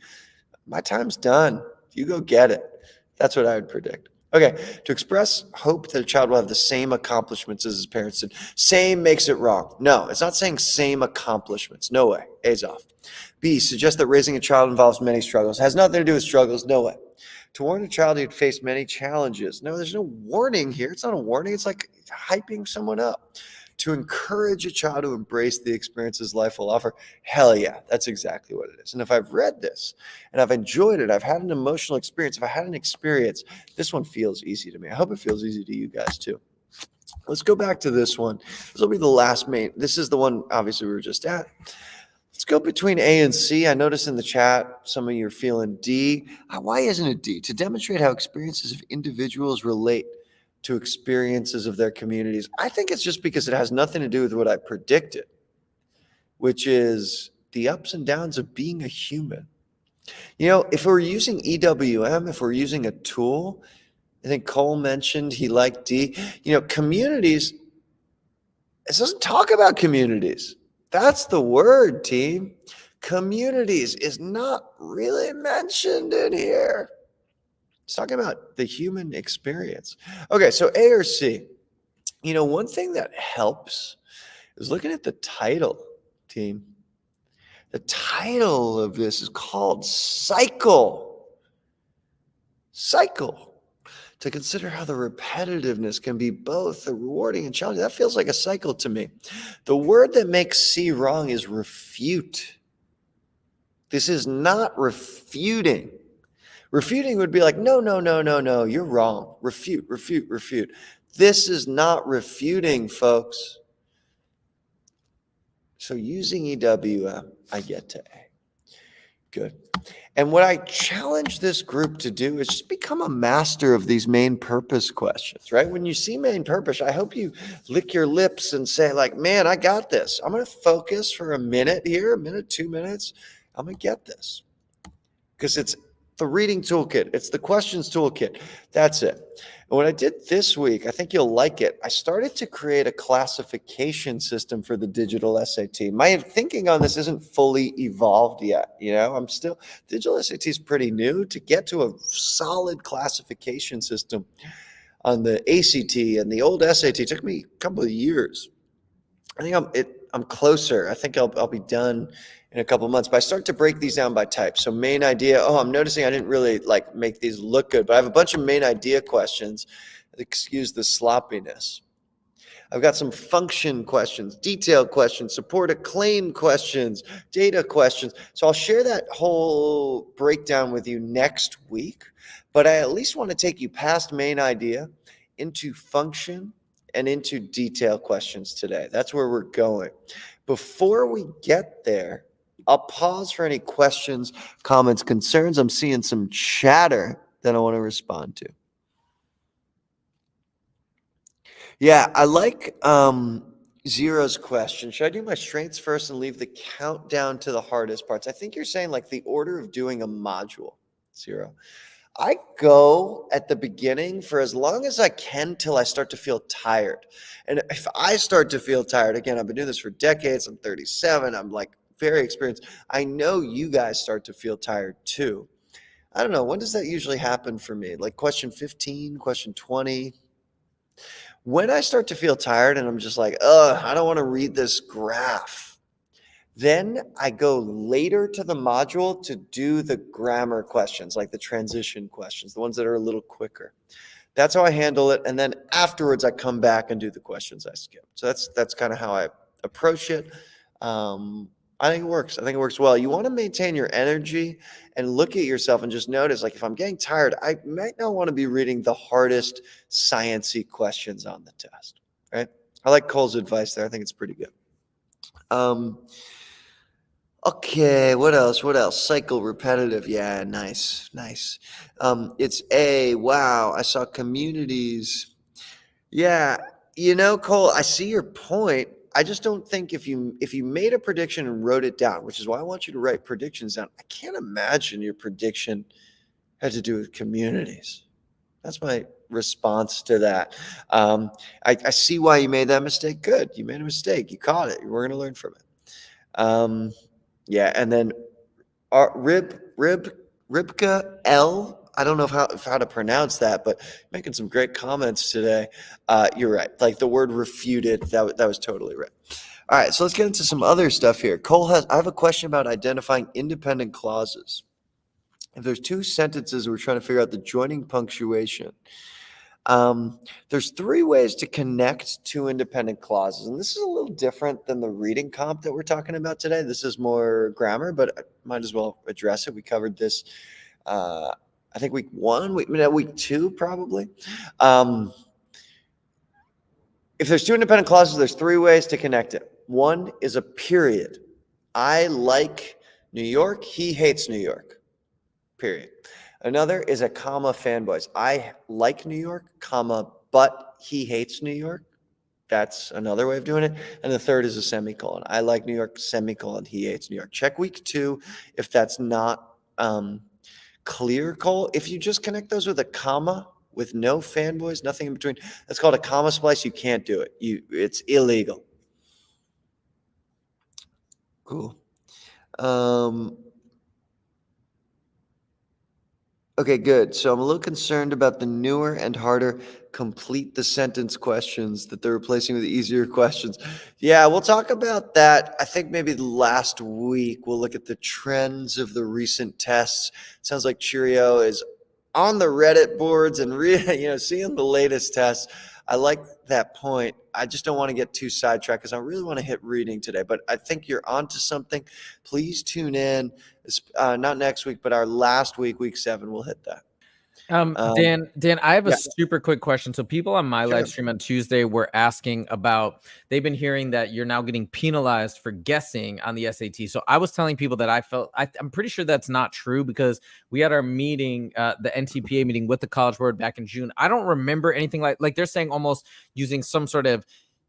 My time's done. You go get it. That's what I would predict. Okay, to express hope that a child will have the same accomplishments as his parents did. Same makes it wrong. No, it's not saying same accomplishments. No way. A's off. B, suggest that raising a child involves many struggles. Has nothing to do with struggles. No way. To warn a child he'd face many challenges. No, there's no warning here. It's not a warning. It's like hyping someone up. To encourage a child to embrace the experiences life will offer. Hell yeah, that's exactly what it is. And if I've read this and I've enjoyed it, I've had an emotional experience, if I had an experience, this one feels easy to me. I hope it feels easy to you guys too. Let's go back to this one. This will be the last main. This is the one, obviously, we were just at. Let's go between A and C. I noticed in the chat some of you are feeling D. Why isn't it D? To demonstrate how experiences of individuals relate to experiences of their communities. I think it's just because it has nothing to do with what I predicted, which is the ups and downs of being a human. If we're using EWM, if we're using a tool, I think Cole mentioned he liked D. Communities, it doesn't talk about communities. That's the word, team. Communities is not really mentioned in here. It's talking about the human experience. Okay, so A or C. One thing that helps is looking at the title, team. The title of this is called Cycle. Cycle. To consider how the repetitiveness can be both rewarding and challenging. That feels like a cycle to me. The word that makes C wrong is refute. This is not refuting. Refuting would be like, no, you're wrong. Refute. This is not refuting, folks. So using EWM, I get to A. Good. And what I challenge this group to do is just become a master of these main purpose questions, right? When you see main purpose, I hope you lick your lips and say, like, man, I got this. I'm going to focus for a minute here, 2 minutes. I'm going to get this. Because it's the Reading Toolkit. It's the Questions Toolkit. That's it. And what I did this week, I think you'll like it. I started to create a classification system for the digital SAT. My thinking on this isn't fully evolved yet. I'm still, digital SAT is pretty new. To get to a solid classification system on the ACT and the old SAT took me a couple of years. I think I'm closer. I think I'll be done in a couple of months. But I start to break these down by type. So main idea. Oh, I'm noticing I didn't really like make these look good, but I have a bunch of main idea questions. Excuse the sloppiness. I've got some function questions, detailed questions, support a claim questions, data questions. So I'll share that whole breakdown with you next week. But I at least want to take you past main idea into function and into detail questions today. That's where we're going. Before we get there, I'll pause for any questions, comments, concerns. I'm seeing some chatter that I want to respond to. Yeah, I like Zero's question. Should I do my strengths first and leave the countdown to the hardest parts? I think you're saying like the order of doing a module, Zero. I go at the beginning for as long as I can till I start to feel tired. And if I start to feel tired, again, I've been doing this for decades. I'm 37. I'm like very experienced. I know you guys start to feel tired too. I don't know. When does that usually happen for me? Like question 15, question 20? When I start to feel tired and I'm just like, I don't want to read this graph, then I go later to the module to do the grammar questions, like the transition questions, the ones that are a little quicker. That's how I handle it. And then afterwards, I come back and do the questions I skipped. So that's kind of how I approach it. I think it works. I think it works well. You want to maintain your energy and look at yourself and just notice, like, if I'm getting tired, I might not want to be reading the hardest sciencey questions on the test, right? I like Cole's advice there. I think it's pretty good. Okay, what else? What else? Cycle repetitive. Yeah, nice, nice. It's A. Wow, I saw communities. Yeah, Cole, I see your point. I just don't think if you made a prediction and wrote it down, which is why I want you to write predictions down. I can't imagine your prediction had to do with communities. That's my response to that. I see why you made that mistake. Good, you made a mistake. You caught it. We're going to learn from it. Yeah, and then Ribka L. I don't know how to pronounce that, but making some great comments today. You're right. Like the word refuted, that was totally right. All right, so let's get into some other stuff here. I have a question about identifying independent clauses. If there's two sentences, we're trying to figure out the joining punctuation. There's three ways to connect two independent clauses, and this is a little different than the reading comp that we're talking about today. This is more grammar, but I might as well address it. We covered this, I think week 1, week 2 probably. If there's two independent clauses, there's three ways to connect it. One is a period. I like New York. He hates New York. Period. Another is a comma fanboys. I like New York, comma, but he hates New York. That's another way of doing it. And the third is a semicolon. I like New York, semicolon, he hates New York. Check week 2 if that's not clear, Cole. If you just connect those with a comma, with no fanboys, nothing in between, that's called a comma splice. You can't do it. It's illegal. Cool. Okay, good. So I'm a little concerned about the newer and harder complete the sentence questions that they're replacing with easier questions. Yeah, we'll talk about that. I think maybe last week we'll look at the trends of the recent tests. Sounds like Cheerio is on the Reddit boards and seeing the latest tests. I like that point. I just don't want to get too sidetracked because I really want to hit reading today. But I think you're onto something. Please tune in. Not next week, but our last week, week 7, we'll hit that. Dan, I have a yeah. super quick question. So people on my live stream on Tuesday were asking about, they've been hearing that you're now getting penalized for guessing on the SAT. So I was telling people that I'm pretty sure that's not true because we had our meeting, the NTPA meeting with the College Board back in June. I don't remember anything like they're saying almost using some sort of,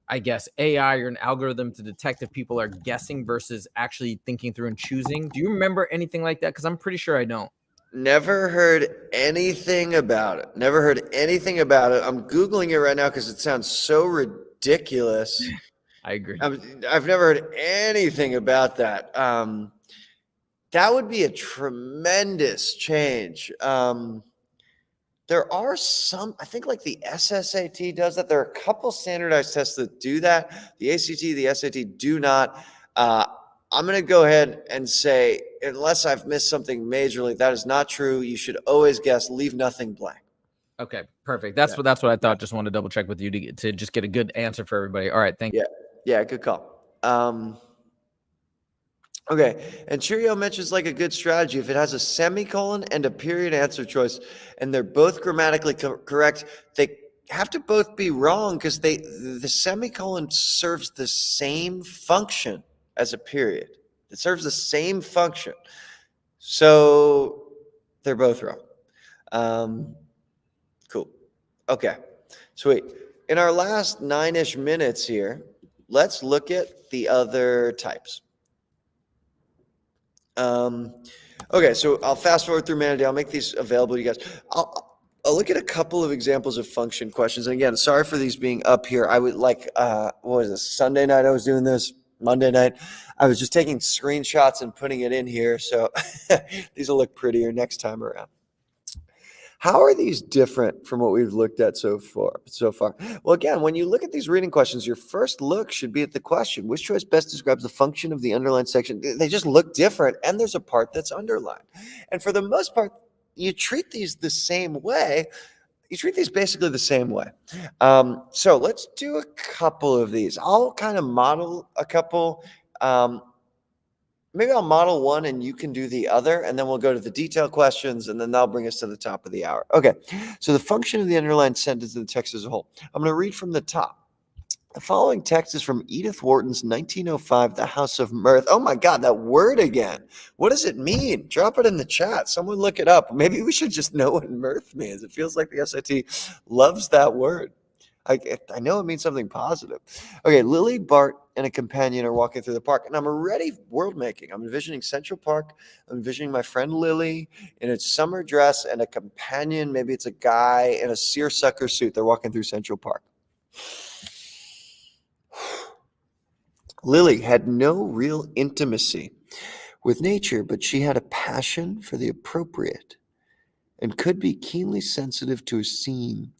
I guess, AI or an algorithm to detect if people are guessing versus actually thinking through and choosing. Do you remember anything like that? Because I'm pretty sure I don't. Never heard anything about it. Never heard anything about it. I'm Googling it right now because it sounds so ridiculous. I agree. I've never heard anything about that. That would be a tremendous change. There are some, I think like the SSAT does that. There are a couple standardized tests that do that. The ACT, the SAT do not. Uh, I'm going to go ahead and say, unless I've missed something majorly, that is not true. You should always guess, leave nothing blank. Okay, perfect. That's Yeah. what I thought. Just wanted to double check with you to just get a good answer for everybody. All right, thank you. Yeah, good call. Okay, and Cheerio mentions like a good strategy. If it has a semicolon and a period answer choice, and they're both grammatically correct, they have to both be wrong because the semicolon serves the same function as a period. It serves the same function. So they're both wrong. Cool. Okay, sweet. In our last 9-ish minutes here, let's look at the other types. Okay, so I'll fast forward through Manatee. I'll make these available to you guys. I'll look at a couple of examples of function questions. And again, sorry for these being up here. I would like, what was this, Sunday night I was doing this, Monday night. I was just taking screenshots and putting it in here. So these will look prettier next time around. How are these different from what we've looked at so far? Well, again, when you look at these reading questions, your first look should be at the question. Which choice best describes the function of the underlined section? They just look different, and there's a part that's underlined. And for the most part, you treat these the same way. You treat these basically the same way. So let's do a couple of these. I'll kind of model a couple. Maybe I'll model one and you can do the other, and then we'll go to the detailed questions, and then that'll bring us to the top of the hour. Okay, so the function of the underlined sentence in the text as a whole. I'm going to read from the top. The following text is from Edith Wharton's 1905, The House of Mirth. Oh my God, that word again. What does it mean? Drop it in the chat. Someone look it up. Maybe we should just know what mirth means. It feels like the SAT loves that word. I know it means something positive. Okay, Lily, Bart, and a companion are walking through the park, and I'm already world making. I'm envisioning Central Park. I'm envisioning my friend Lily in a summer dress and a companion. Maybe it's a guy in a seersucker suit. They're walking through Central Park. Lily had no real intimacy with nature, but she had a passion for the appropriate and could be keenly sensitive to a scene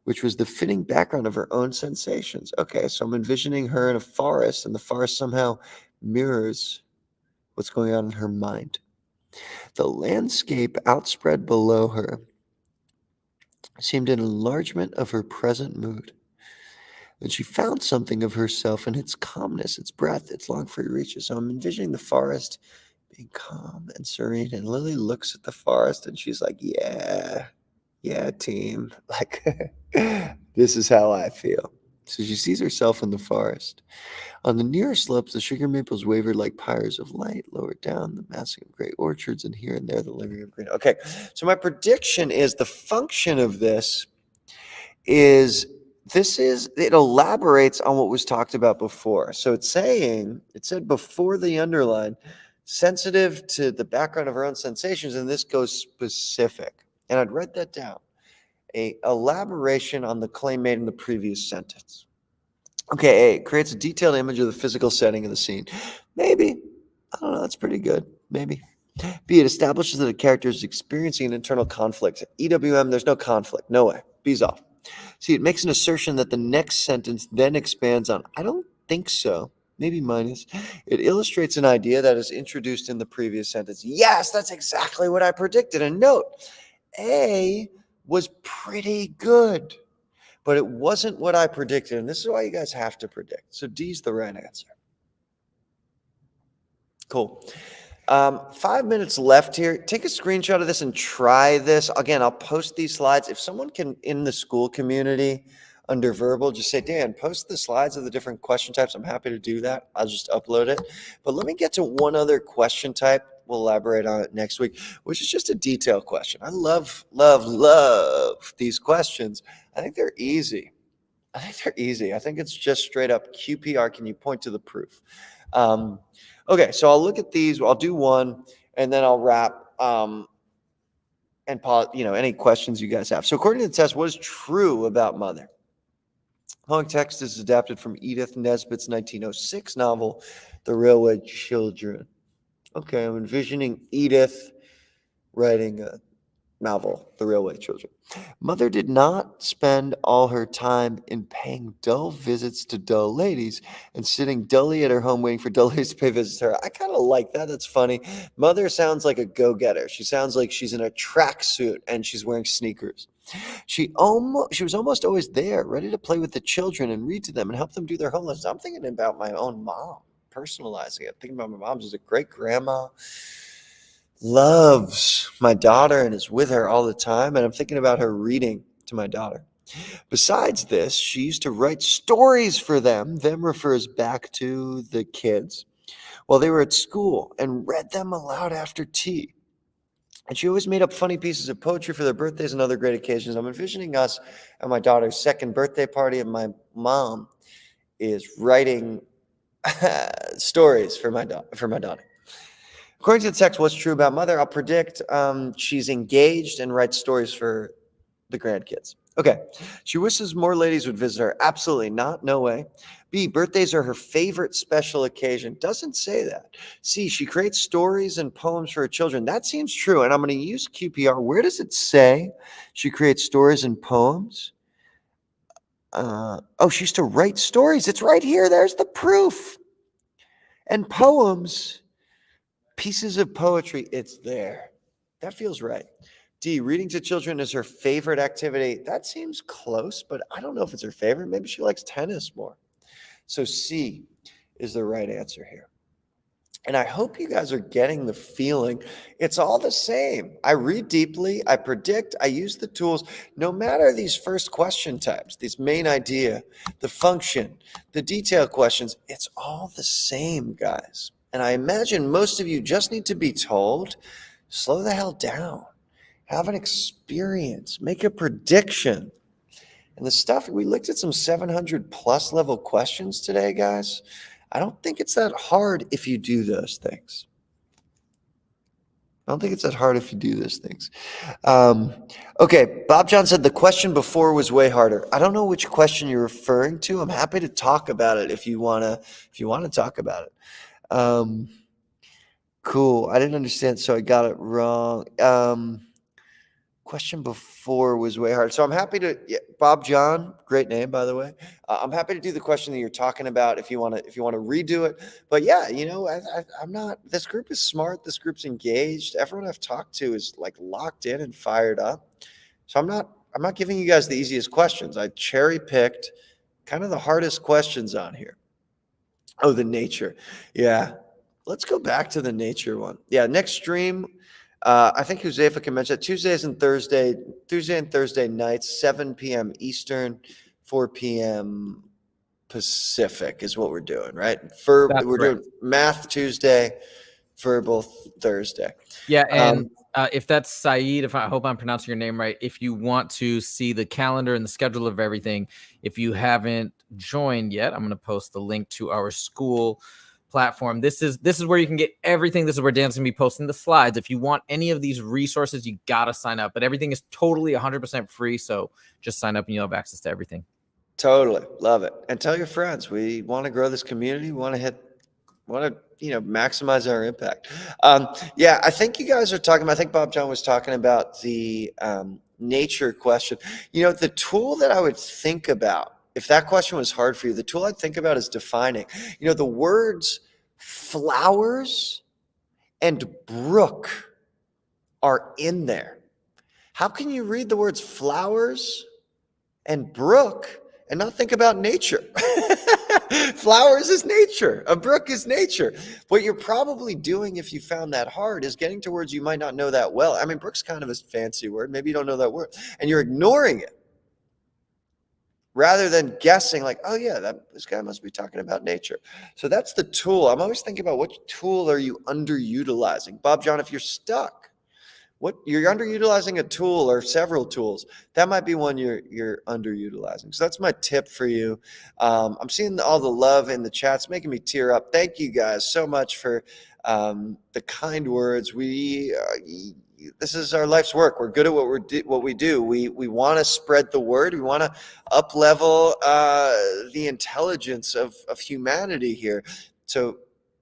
which was the fitting background of her own sensations. Okay, so I'm envisioning her in a forest, and the forest somehow mirrors what's going on in her mind. The landscape outspread below her seemed an enlargement of her present mood. And she found something of herself in its calmness, its breadth, its long free reaches. So I'm envisioning the forest being calm and serene. And Lily looks at the forest and she's like, yeah, team. Like, this is how I feel. So she sees herself in the forest. On the nearer slopes, the sugar maples wavered like pyres of light. Lower down, the massing of great orchards, and here and there, the lingering of green. Okay, so my prediction is the function of this is it elaborates on what was talked about before. So it said before the underline, sensitive to the background of her own sensations, and this goes specific. And I'd write that down. A elaboration on the claim made in the previous sentence. Okay, A, creates a detailed image of the physical setting of the scene. Maybe. I don't know, that's pretty good. Maybe. B, it establishes that a character is experiencing an internal conflict. EWM, there's no conflict. No way. B's off. See, it makes an assertion that the next sentence then expands on. I don't think so. Maybe minus. It illustrates an idea that is introduced in the previous sentence. Yes, that's exactly what I predicted. And note, A was pretty good, but it wasn't what I predicted. And this is why you guys have to predict. So D's the right answer. Cool. 5 minutes left here. Take a screenshot of this and try this. Again, I'll post these slides. If someone can, in the school community, under verbal, just say, Dan, post the slides of the different question types. I'm happy to do that. I'll just upload it. But let me get to one other question type. We'll elaborate on it next week, which is just a detailed question. I love these questions. I think they're easy. I think it's just straight up QPR. Can you point to the proof? Okay, so I'll look at these. I'll do one, and then I'll wrap. and any questions you guys have. So according to the test, what is true about Mother? Following text is adapted from Edith Nesbit's 1906 novel, The Railway Children. Okay, I'm envisioning Edith writing a novel, The Railway Children. Mother did not spend all her time in paying dull visits to dull ladies and sitting dully at her home waiting for dull ladies to pay visits to her. I kind of like that. That's funny. Mother sounds like a go-getter. She sounds like she's in a tracksuit and she's wearing sneakers. She was almost always there, ready to play with the children and read to them and help them do their homework. I'm thinking about my own mom, personalizing it. Thinking about my mom as a great grandma, loves my daughter and is with her all the time. And I'm thinking about her reading to my daughter. Besides this, she used to write stories for them. Them refers back to the kids while they were at school and read them aloud after tea. And she always made up funny pieces of poetry for their birthdays and other great occasions. I'm envisioning us at my daughter's second birthday party, and my mom is writing stories for my daughter. According to the text, what's true about Mother? I'll predict she's engaged and writes stories for the grandkids. Okay. She wishes more ladies would visit her. Absolutely not. No way. B, birthdays are her favorite special occasion. Doesn't say that. C, she creates stories and poems for her children. That seems true. And I'm going to use QPR. Where does it say she creates stories and poems? She used to write stories. It's right here. There's the proof. And poems, pieces of poetry, it's there. That feels right. D, reading to children is her favorite activity. That seems close, but I don't know if it's her favorite. Maybe she likes tennis more. So C is the right answer here. And I hope you guys are getting the feeling it's all the same. I read deeply, I predict, I use the tools. No matter these first question types, this main idea, the function, the detail questions, it's all the same, guys. And I imagine most of you just need to be told, slow the hell down. Have an experience, make a prediction. And the stuff, we looked at some 700 plus level questions today, guys. I don't think it's that hard if you do those things. Okay, Bob John said the question before was way harder. I don't know which question you're referring to. I'm happy to talk about it if you wanna talk about it. Cool. I didn't understand, so I got it wrong. Question before was way hard. So I'm happy to, Bob John, great name, by the way. I'm happy to do the question that you're talking about if you want to redo it. But yeah, I'm not, this group is smart. This group's engaged. Everyone I've talked to is like locked in and fired up. So I'm not giving you guys the easiest questions. I cherry picked kind of the hardest questions on here. Oh, the nature. Yeah. Let's go back to the nature one. Yeah. Next stream. I think Josefa can mention that Tuesday and Thursday nights, 7 p.m. Eastern, 4 p.m. Pacific is what we're doing, right? We're doing math Tuesday, verbal Thursday. Yeah, and if that's Saeed, I hope I'm pronouncing your name right, if you want to see the calendar and the schedule of everything, if you haven't joined yet, I'm going to post the link to our school platform. This is where you can get everything. This is where Dan's gonna be posting the slides. If you want any of these resources, you gotta sign up. But everything is totally 100% free. So just sign up and you'll have access to everything. Totally love it, and tell your friends. We want to grow this community. We want to maximize our impact. Yeah, I think you guys are talking about. I think Bob John was talking about the nature question. The tool that I would think about, if that question was hard for you, the tool I'd think about is defining. The words flowers and brook are in there. How can you read the words flowers and brook and not think about nature? Flowers is nature. A brook is nature. What you're probably doing, if you found that hard, is getting to words you might not know that well. I mean, brook's kind of a fancy word. Maybe you don't know that word. And you're ignoring it rather than guessing like, oh yeah, this guy must be talking about nature. So that's the tool. I'm always thinking about what tool are you underutilizing? Bob John, if you're stuck, what you're underutilizing a tool or several tools, that might be one you're underutilizing. So that's my tip for you. I'm seeing all the love in the chats, making me tear up. Thank you guys so much for the kind words. this is our life's work. We're good at what we do. We want to spread the word. We want to up level the intelligence of humanity here. So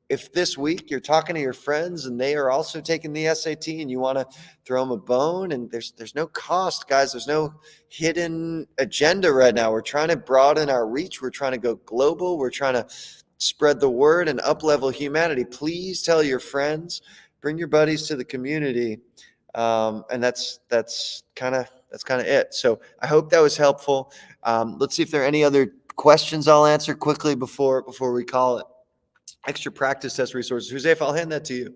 if this week you're talking to your friends and they are also taking the SAT and you want to throw them a bone, and there's no cost, guys. There's no hidden agenda right now. We're trying to broaden our reach. We're trying to go global. We're trying to spread the word and up level humanity. Please tell your friends, bring your buddies to the community. And that's kind of it. So I hope that was helpful. Let's see if there are any other questions I'll answer quickly before we call it. Extra practice test resources. Jose, I'll hand that to you.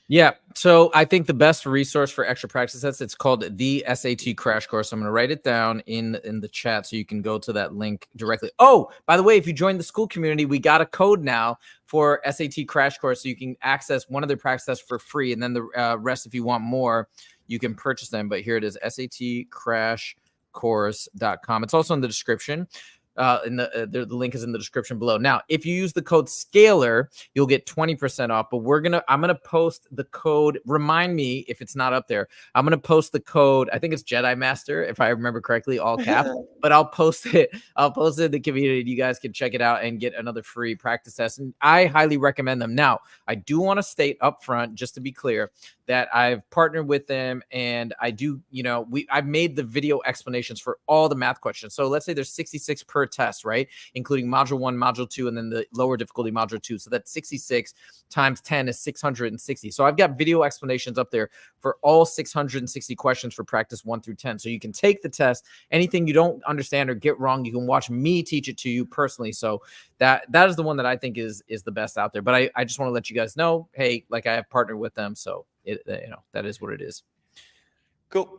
Yeah. So I think the best resource for extra practice tests, it's called the SAT Crash Course. I'm going to write it down in the chat so you can go to that link directly. Oh, by the way, if you join the school community, we got a code now for SAT Crash Course, so you can access one of their practice tests for free, and then the rest, if you want more, you can purchase them. But here it is, satcrashcourse.com. It's also in the description. The link is in the description below. Now, if you use the code SCALER, you'll get 20% off. But I'm gonna post the code. Remind me if it's not up there. I'm gonna post the code. I think it's J.E.D.I Master, if I remember correctly, all caps. But I'll post it. I'll post it in the community. You guys can check it out and get another free practice test. And I highly recommend them. Now, I do want to state up front, just to be clear, that I've partnered with them, and I do, I've made the video explanations for all the math questions. So let's say there's 66 per test, right? Including module 1, module 2, and then the lower difficulty module 2. So that's 66 times 10 is 660. So I've got video explanations up there for all 660 questions for practice 1 through 10. So you can take the test. Anything you don't understand or get wrong, you can watch me teach it to you personally. So that is the one that I think is the best out there. But I just want to let you guys know, hey, like, I have partnered with them. So that is what it is. Cool.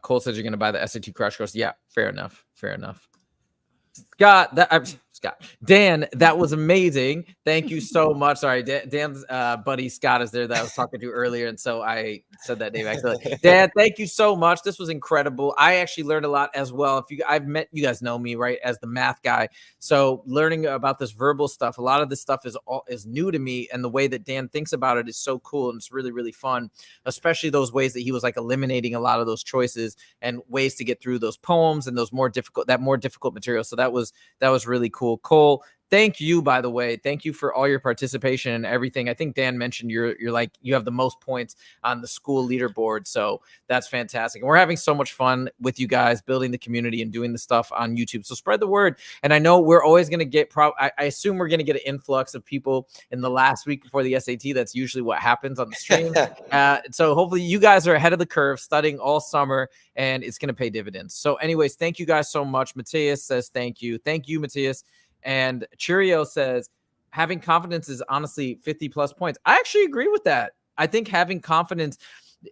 Cole says you're going to buy the SAT Crash Course. Yeah, fair enough. Dan, that was amazing. Thank you so much. Sorry, Dan's buddy Scott is there that I was talking to earlier, and so I said that name accidentally. Dan, thank you so much. This was incredible. I actually learned a lot as well. I've met, you guys know me, right, as the math guy. So learning about this verbal stuff, a lot of this stuff is new to me, and the way that Dan thinks about it is so cool, and it's really, really fun, especially those ways that he was like eliminating a lot of those choices and ways to get through those poems and those more difficult material. So that was really cool. Cole, thank you, by the way. Thank you for all your participation and everything. I think Dan mentioned you have the most points on the school leaderboard. So that's fantastic. And we're having so much fun with you guys, building the community and doing the stuff on YouTube. So spread the word. And I know we're always going to get, I assume we're going to get an influx of people in the last week before the SAT. That's usually what happens on the stream. So hopefully you guys are ahead of the curve, studying all summer, and it's going to pay dividends. So anyways, thank you guys so much. Matthias says thank you. Thank you, Matthias. And Cheerio says, having confidence is honestly 50 plus points. I actually agree with that. I think having confidence,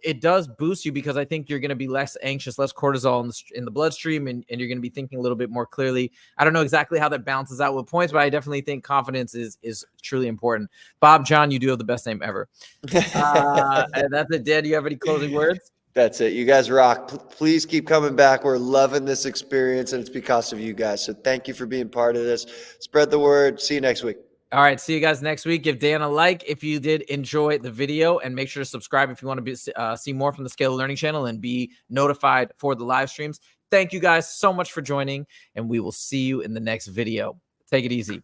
it does boost you, because I think you're going to be less anxious, less cortisol in the bloodstream, and you're going to be thinking a little bit more clearly. I don't know exactly how that balances out with points, but I definitely think confidence is truly important. Bob John, you do have the best name ever. And that's it. Dan, do you have any closing words? That's it. You guys rock. Please keep coming back. We're loving this experience, and it's because of you guys. So thank you for being part of this. Spread the word. See you next week. All right. See you guys next week. Give Dan a like if you did enjoy the video, and make sure to subscribe if you want to see more from the Scale Learning channel and be notified for the live streams. Thank you guys so much for joining, and we will see you in the next video. Take it easy.